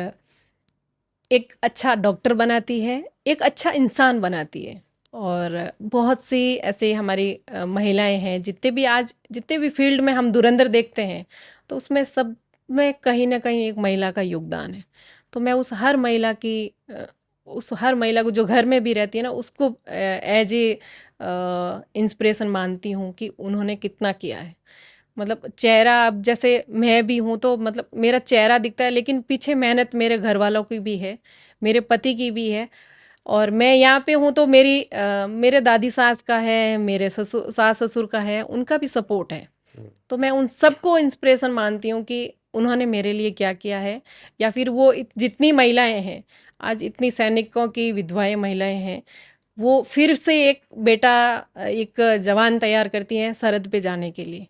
एक अच्छा डॉक्टर बनाती है, एक अच्छा इंसान बनाती है। और बहुत सी ऐसे हमारी महिलाएं हैं, जितने भी फील्ड में हम धुरंधर देखते हैं तो उसमें सब में कहीं ना कहीं एक महिला का योगदान है। तो मैं उस हर महिला को जो घर में भी रहती है ना उसको एज ए इंस्पिरेशन मानती हूँ कि उन्होंने कितना किया है। मतलब चेहरा, अब जैसे मैं भी हूँ तो मतलब मेरा चेहरा दिखता है लेकिन पीछे मेहनत मेरे घर वालों की भी है, मेरे पति की भी है। और मैं यहाँ पे हूँ तो मेरे दादी सास का है, मेरे सास ससुर का है, उनका भी सपोर्ट है। हम्म। तो मैं उन सबको इंस्पिरेशन मानती हूँ कि उन्होंने मेरे लिए क्या किया है। या फिर वो जितनी महिलाएं हैं, आज इतनी सैनिकों की विधवाएं महिलाएं हैं, वो फिर से एक जवान तैयार करती हैं सरहद पे जाने के लिए।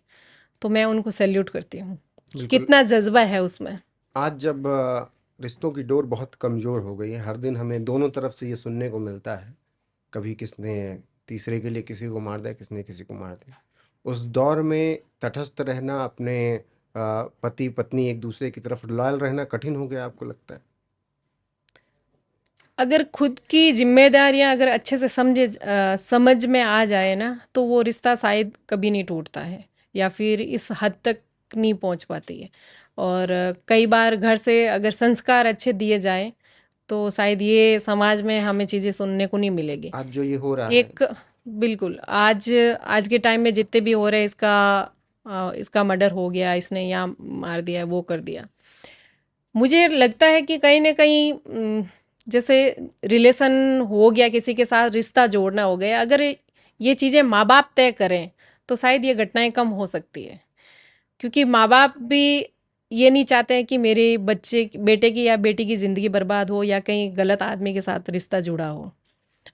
तो मैं उनको सैल्यूट करती हूँ। बिल्कुल। कितना जज्बा है उसमें। आज जब रिश्तों की डोर बहुत कमज़ोर हो गई है, हर दिन हमें दोनों तरफ से ये सुनने को मिलता है, कभी किसने तीसरे के लिए किसी को मार दिया, किसने किसी को मार दिया। उस दौर में तटस्थ रहना, अपने पति पत्नी एक दूसरे की तरफ लॉयल रहना कठिन हो गया, आपको लगता है? अगर खुद की जिम्मेदारियां अगर अच्छे से समझ में आ जाए ना, तो वो रिश्ता शायद कभी नहीं टूटता है, या फिर इस हद तक नहीं पहुंच पाती है। और कई बार घर से अगर संस्कार अच्छे दिए जाए, तो शायद ये समाज में हमें चीज़ें सुनने को नहीं मिलेगी। आज जो ये हो रहा है, एक बिल्कुल, आज आज के टाइम में जितने भी हो रहे हैं, इसका मर्डर हो गया, इसने यहाँ मार दिया, वो कर दिया, मुझे लगता है कि कहीं ना कहीं जैसे रिलेशन हो गया, किसी के साथ रिश्ता जोड़ना हो गया, अगर ये चीज़ें माँ बाप तय करें तो शायद ये घटनाएं कम हो सकती है। क्योंकि माँ बाप भी ये नहीं चाहते हैं कि मेरे बेटे की या बेटी की ज़िंदगी बर्बाद हो, या कहीं गलत आदमी के साथ रिश्ता जुड़ा हो।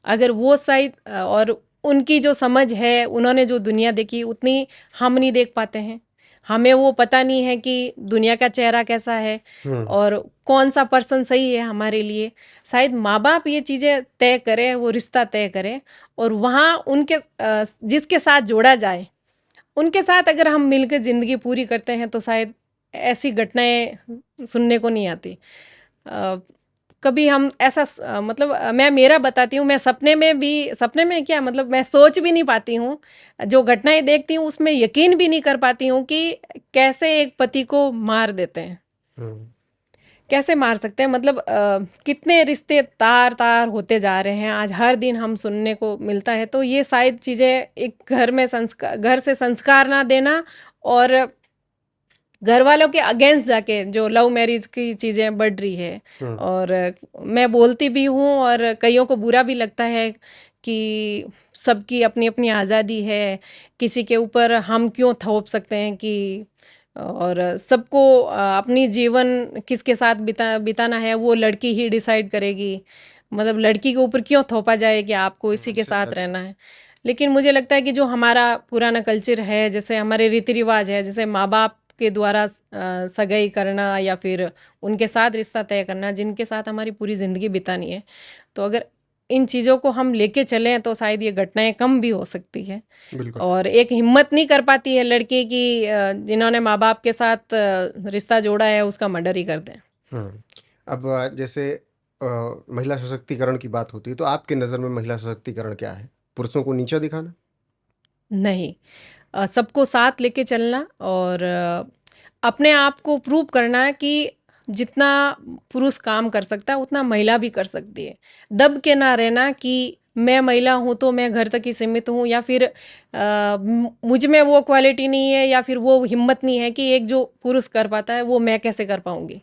अगर वो शायद और उनकी जो समझ है, उन्होंने जो दुनिया देखी, उतनी हम नहीं देख पाते हैं। हमें वो पता नहीं है कि दुनिया का चेहरा कैसा है और कौन सा पर्सन सही है हमारे लिए। शायद माँ बाप ये चीज़ें तय करें, वो रिश्ता तय करें, और वहाँ जिसके साथ जोड़ा जाए, उनके साथ अगर हम मिलकर ज़िंदगी पूरी करते हैं, तो शायद ऐसी घटनाएं सुनने को नहीं आती। कभी हम ऐसा मैं मेरा बताती हूँ, मैं सपने में क्या, मतलब मैं सोच भी नहीं पाती हूँ। जो घटनाएं देखती हूँ उसमें यकीन भी नहीं कर पाती हूँ कि कैसे एक पति को मार देते हैं, कैसे मार सकते हैं। मतलब कितने रिश्ते तार तार होते जा रहे हैं, आज हर दिन हम सुनने को मिलता है। तो ये शायद चीज़ें एक घर से संस्कार ना देना, और घर वालों के अगेंस्ट जाके जो लव मैरिज की चीज़ें बढ़ रही है। और मैं बोलती भी हूँ, और कईयों को बुरा भी लगता है कि सबकी अपनी अपनी आज़ादी है, किसी के ऊपर हम क्यों थोप सकते हैं कि, और सबको अपनी जीवन किसके साथ बिताना है वो लड़की ही डिसाइड करेगी। मतलब लड़की के ऊपर क्यों थोपा जाए कि आपको इसी के साथ रहना है। लेकिन मुझे लगता है कि जो हमारा पुराना कल्चर है, जैसे हमारे रीति रिवाज है, जैसे माँ बाप के द्वारा सगाई करना या फिर उनके साथ रिश्ता तय करना, जिनके साथ हमारी पूरी ज़िंदगी बितानी है, तो अगर इन चीज़ों को हम लेके चलें तो शायद ये घटनाएं कम भी हो सकती है। और एक हिम्मत नहीं कर पाती है लड़की की, जिन्होंने माँ बाप के साथ रिश्ता जोड़ा है, उसका मर्डर ही कर दें। अब जैसे महिला सशक्तिकरण की बात होती है, तो आपके नज़र में महिला सशक्तिकरण क्या है? पुरुषों को नीचा दिखाना? नहीं, सबको साथ लेके चलना, और अपने आप को प्रूव करना कि जितना पुरुष काम कर सकता है उतना महिला भी कर सकती है। दब के ना रहना कि मैं महिला हूँ तो मैं घर तक ही सीमित हूँ, या फिर मुझ में वो क्वालिटी नहीं है, या फिर वो हिम्मत नहीं है कि एक जो पुरुष कर पाता है वो मैं कैसे कर पाऊंगी।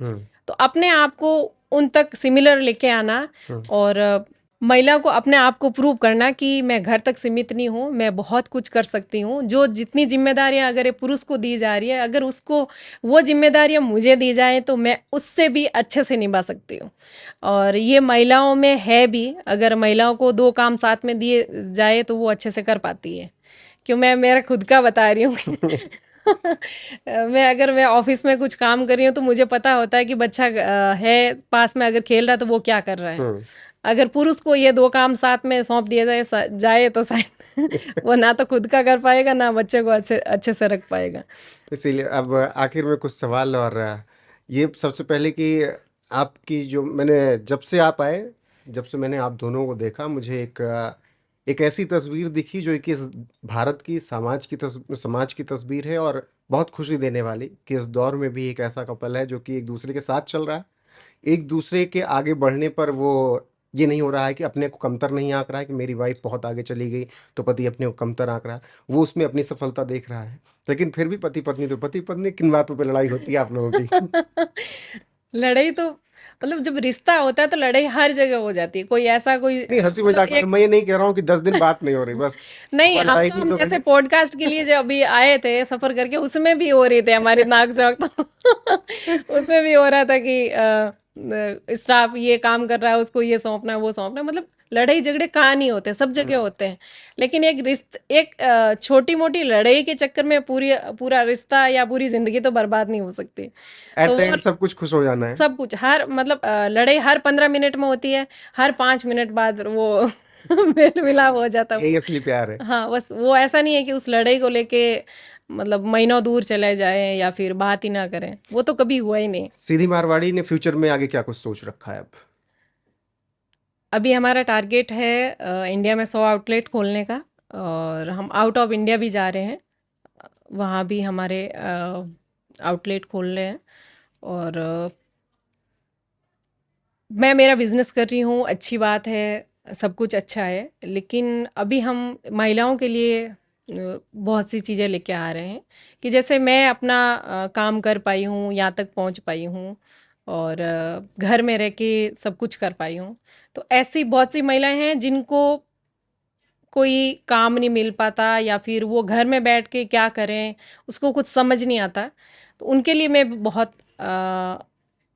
तो अपने आप को उन तक सिमिलर लेके आना, और महिला को अपने आप को प्रूव करना कि मैं घर तक सीमित नहीं हूँ, मैं बहुत कुछ कर सकती हूँ। जो जितनी जिम्मेदारियाँ अगर ये पुरुष को दी जा रही है, अगर उसको वो जिम्मेदारियाँ मुझे दी जाए तो मैं उससे भी अच्छे से निभा सकती हूँ। और ये महिलाओं में है भी, अगर महिलाओं को 2 काम साथ में दिए जाए तो वो अच्छे से कर पाती है। क्यों, मैं मेरा खुद का बता रही हूँ मैं ऑफिस में कुछ काम कर रही हूँ तो मुझे पता होता है कि बच्चा है पास में, अगर खेल रहा है तो वो क्या कर रहा है। अगर पुरुष को ये 2 काम साथ में सौंप दिया जाए तो शायद वो ना तो खुद का कर पाएगा, ना बच्चे को अच्छे से रख पाएगा। इसीलिए अब आखिर में कुछ सवाल, और ये सबसे पहले कि आपकी जो जब से मैंने आप दोनों को देखा, मुझे एक ऐसी तस्वीर दिखी जो कि इस भारत की समाज की तस्वीर है, और बहुत खुशी देने वाली कि इस दौर में भी एक ऐसा कपल है जो कि एक दूसरे के साथ चल रहा है। एक दूसरे के आगे बढ़ने पर वो ये नहीं हो रहा है कि अपने को कमतर नहीं आंक रहा है कि मेरी वाइफ बहुत आगे चली गई तो पति अपने को कमतर आंक रहा है, वो उसमें अपनी सफलता देख रहा है। लेकिन फिर भी पति पत्नी किन बातों पे लड़ाई होती है आप लोगों की? लड़ाई तो मतलब जब रिश्ता होता है तो लड़ाई हर जगह हो जाती है। कोई ऐसा कोई नहीं, हंसी मतलब मजाक, मैं ये नहीं कह रहा हूँ कि 10 दिन बात नहीं हो रही, बस नहीं, सुबह हम लड़ाई तो की हम तो जैसे पॉडकास्ट के लिए जो अभी आए थे सफर करके, उसमें भी हो रही थे हमारी नाक झोंक तो उसमें भी हो रहा था कि स्टाफ ये काम कर रहा है, उसको ये सौंपना है, वो सौंपना है, मतलब लड़ाई झगड़े कहाँ नहीं होते, सब जगह होते हैं। लेकिन एक छोटी मोटी लड़ाई के चक्कर में पूरा रिश्ता या पूरी जिंदगी तो बर्बाद नहीं हो सकती। एट तो द वो एंड सब कुछ खुश हो जाना है। सब कुछ हर मतलब लड़ाई हर 15 मिनट में होती है, हर 5 मिनट बाद वो मेल मिलाप हो जाता है। यही असली प्यार है। हाँ, बस वो ऐसा नहीं है कि उस लड़ाई को लेके मतलब महीनों दूर चले जाएं या फिर बात ही ना करें, वो तो कभी हुआ ही नहीं। सीधी मारवाड़ी ने फ्यूचर में आगे क्या कुछ सोच रखा है अब? अभी हमारा टारगेट है इंडिया में 100 आउटलेट खोलने का, और हम आउट ऑफ इंडिया भी जा रहे हैं, वहाँ भी हमारे आउटलेट खोल रहे हैं। और मैं मेरा बिजनेस कर रही हूँ, अच्छी बात है, सब कुछ अच्छा है, लेकिन अभी हम महिलाओं के लिए बहुत सी चीज़ें लेके आ रहे हैं कि जैसे मैं अपना काम कर पाई हूँ, यहाँ तक पहुँच पाई हूँ, और घर में रह के सब कुछ कर पाई हूँ। तो ऐसी बहुत सी महिलाएं हैं जिनको कोई काम नहीं मिल पाता, या फिर वो घर में बैठ के क्या करें, उसको कुछ समझ नहीं आता। तो उनके लिए मैं बहुत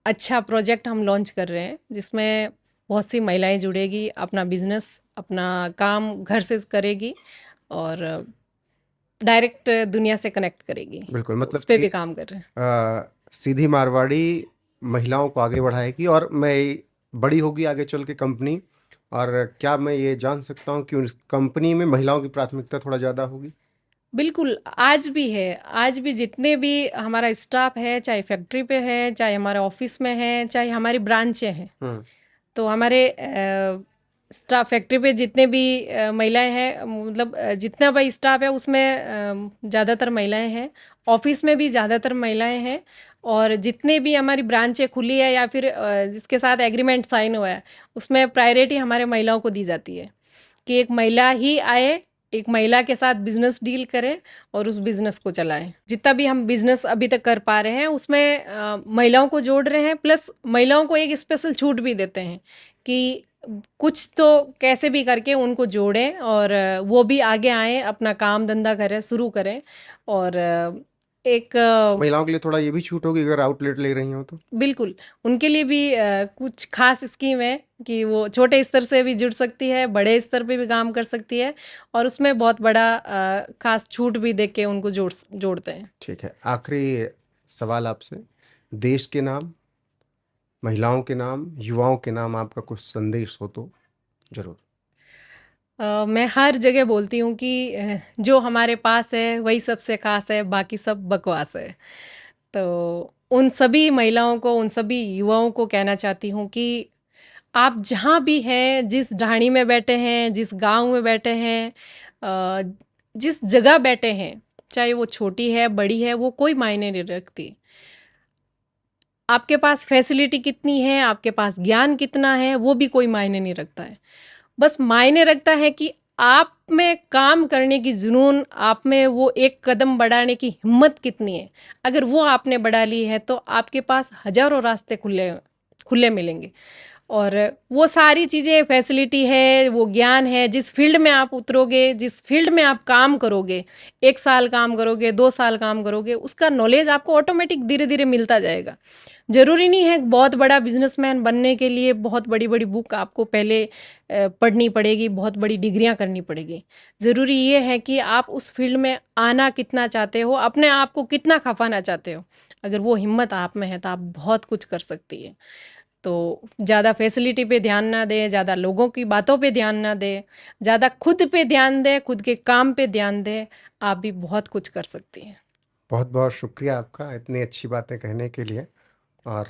अच्छा प्रोजेक्ट हम लॉन्च कर रहे हैं, जिसमें बहुत सी महिलाएं जुड़ेगी, अपना बिजनेस, अपना काम घर से करेगी, और डायरेक्ट दुनिया से कनेक्ट करेगी। बिल्कुल, तो मतलब उस पे कि भी काम कर रहे हैं। सीधी मारवाड़ी महिलाओं को आगे बढ़ाएगी और मैं बड़ी होगी आगे चल के कंपनी। और क्या मैं ये जान सकता हूँ कि उस कंपनी में महिलाओं की प्राथमिकता थोड़ा ज़्यादा होगी? बिल्कुल, आज भी है। आज भी जितने भी हमारा स्टाफ है, चाहे फैक्ट्री पे है, चाहे हमारे ऑफिस में है, चाहे हमारी ब्रांचें हैं, हम्म। तो हमारे स्टाफ फैक्ट्री पे जितने भी महिलाएं हैं, मतलब जितना भी स्टाफ है उसमें ज़्यादातर महिलाएं हैं। ऑफिस में भी ज़्यादातर महिलाएं हैं। और जितने भी हमारी ब्रांचें खुली है या फिर जिसके साथ एग्रीमेंट साइन हुआ है, उसमें प्रायोरिटी हमारे महिलाओं को दी जाती है कि एक महिला ही आए, एक महिला के साथ बिजनेस डील करें और उस बिजनेस को चलाएं। जितना भी हम बिजनेस अभी तक कर पा रहे हैं उसमें महिलाओं को जोड़ रहे हैं, प्लस महिलाओं को एक स्पेशल छूट भी देते हैं कि कुछ तो कैसे भी करके उनको जोड़ें, और वो भी आगे आएँ, अपना काम धंधा करें, शुरू करें। और एक महिलाओं के लिए थोड़ा ये भी छूट होगी अगर आउटलेट ले रही हो तो? बिल्कुल, उनके लिए भी कुछ खास स्कीम है कि वो छोटे स्तर से भी जुड़ सकती है, बड़े स्तर पे भी काम कर सकती है, और उसमें बहुत बड़ा खास छूट भी दे के उनको जोड़ते हैं। ठीक है, आखिरी सवाल आपसे। देश के नाम, महिलाओं के नाम, युवाओं के नाम आपका कुछ संदेश हो तो जरूर। मैं हर जगह बोलती हूँ कि जो हमारे पास है वही सबसे खास है, बाकी सब बकवास है। तो उन सभी महिलाओं को, उन सभी युवाओं को कहना चाहती हूँ कि आप जहाँ भी हैं, जिस ढाणी में बैठे हैं, जिस गांव में बैठे हैं, जिस जगह बैठे हैं, चाहे वो छोटी है, बड़ी है, वो कोई मायने नहीं रखती। आपके पास फैसिलिटी कितनी है, आपके पास ज्ञान कितना है, वो भी कोई मायने नहीं रखता है। बस मायने रखता है कि आप में काम करने की जुनून, आप में वो एक कदम बढ़ाने की हिम्मत कितनी है। अगर वो आपने बढ़ा ली है तो आपके पास हजारों रास्ते खुले खुले मिलेंगे। और वो सारी चीज़ें, फैसिलिटी है, वो ज्ञान है, जिस फील्ड में आप उतरोगे, जिस फील्ड में आप काम करोगे, 1 साल काम करोगे, 2 साल काम करोगे, उसका नॉलेज आपको ऑटोमेटिक धीरे धीरे मिलता जाएगा। ज़रूरी नहीं है बहुत बड़ा बिजनेसमैन बनने के लिए बहुत बड़ी बड़ी बुक आपको पहले पढ़नी पड़ेगी, बहुत बड़ी डिग्रियां करनी पड़ेगी। ज़रूरी ये है कि आप उस फील्ड में आना कितना चाहते हो, अपने आप को कितना खपाना चाहते हो। अगर वो हिम्मत आप में है तो आप बहुत कुछ कर सकती है। तो ज़्यादा फैसिलिटी पे ध्यान ना दें, ज़्यादा लोगों की बातों पे ध्यान ना दें, ज़्यादा खुद पे ध्यान दें, खुद के काम पे ध्यान दें, आप भी बहुत कुछ कर सकती हैं। बहुत बहुत शुक्रिया आपका इतनी अच्छी बातें कहने के लिए। और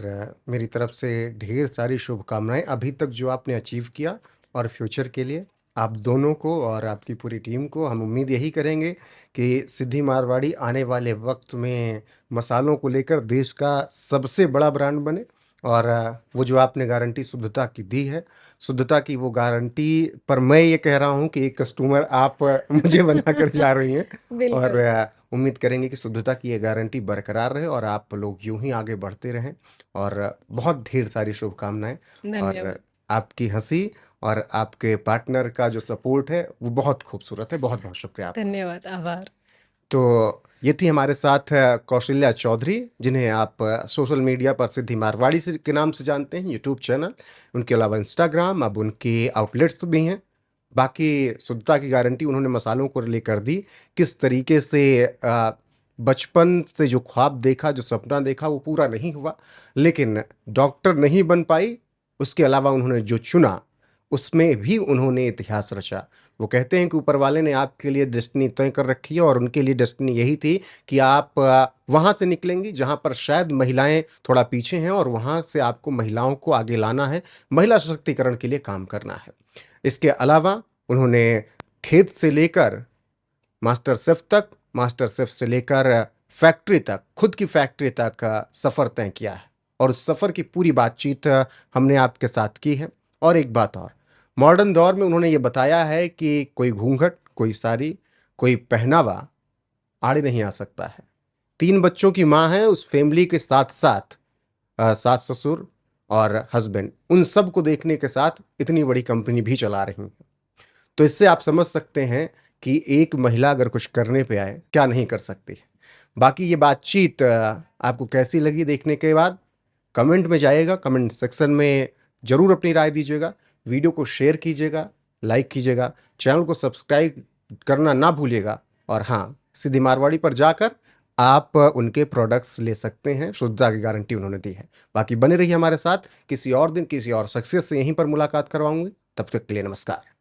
मेरी तरफ से ढेर सारी शुभकामनाएं अभी तक जो आपने अचीव किया और फ्यूचर के लिए। आप दोनों को और आपकी पूरी टीम को हम उम्मीद यही करेंगे कि सिद्धि मारवाड़ी आने वाले वक्त में मसालों को लेकर देश का सबसे बड़ा ब्रांड बने। और वो जो आपने गारंटी शुद्धता की दी है, शुद्धता की वो गारंटी पर मैं ये कह रहा हूँ कि एक कस्टमर आप मुझे बनाकर जा रही हैं। और बिल्कुल। उम्मीद करेंगे कि शुद्धता की ये गारंटी बरकरार रहे और आप लोग यूं ही आगे बढ़ते रहें। और बहुत ढेर सारी शुभकामनाएं। और धन्यवाद। आपकी हंसी और आपके पार्टनर का जो सपोर्ट है वो बहुत खूबसूरत है। बहुत बहुत शुक्रिया आपका। धन्यवाद, आभार। तो ये थी हमारे साथ कौशल्या चौधरी, जिन्हें आप सोशल मीडिया पर सिद्धि मारवाड़ी के नाम से जानते हैं, यूट्यूब चैनल, उनके अलावा इंस्टाग्राम, अब उनके आउटलेट्स भी हैं। बाकी शुद्धता की गारंटी उन्होंने मसालों को लेकर दी। किस तरीके से बचपन से जो ख्वाब देखा, जो सपना देखा, वो पूरा नहीं हुआ, लेकिन डॉक्टर नहीं बन पाई। उसके अलावा उन्होंने जो चुना, उसमें भी उन्होंने इतिहास रचा। वो कहते हैं कि ऊपर वाले ने आपके लिए डेस्टिनी तय कर रखी है, और उनके लिए डेस्टिनी यही थी कि आप वहाँ से निकलेंगी जहाँ पर शायद महिलाएं थोड़ा पीछे हैं, और वहाँ से आपको महिलाओं को आगे लाना है, महिला सशक्तिकरण के लिए काम करना है। इसके अलावा उन्होंने खेत से लेकर मास्टर शेफ तक, मास्टर शेफ से लेकर फैक्ट्री तक, खुद की फैक्ट्री तक सफ़र तय किया है, और उस सफ़र की पूरी बातचीत हमने आपके साथ की है। और एक बात और, मॉडर्न दौर में उन्होंने ये बताया है कि कोई घूंघट, कोई साड़ी, कोई पहनावा आड़े नहीं आ सकता है। 3 बच्चों की माँ है, उस फैमिली के साथ साथ सास ससुर और हस्बैंड, उन सब को देखने के साथ इतनी बड़ी कंपनी भी चला रही हैं। तो इससे आप समझ सकते हैं कि एक महिला अगर कुछ करने पे आए, क्या नहीं कर सकती है। बाकी ये बातचीत आपको कैसी लगी देखने के बाद, कमेंट में जाइएगा, कमेंट सेक्शन में ज़रूर अपनी राय दीजिएगा। वीडियो को शेयर कीजिएगा, लाइक कीजिएगा, चैनल को सब्सक्राइब करना ना भूलिएगा। और हाँ, सिद्धि मारवाड़ी पर जाकर आप उनके प्रोडक्ट्स ले सकते हैं, शुद्धता की गारंटी उन्होंने दी है। बाकी बने रहिए हमारे साथ, किसी और दिन किसी और शख्सियत से यहीं पर मुलाकात करवाऊंगी। तब तक के लिए नमस्कार।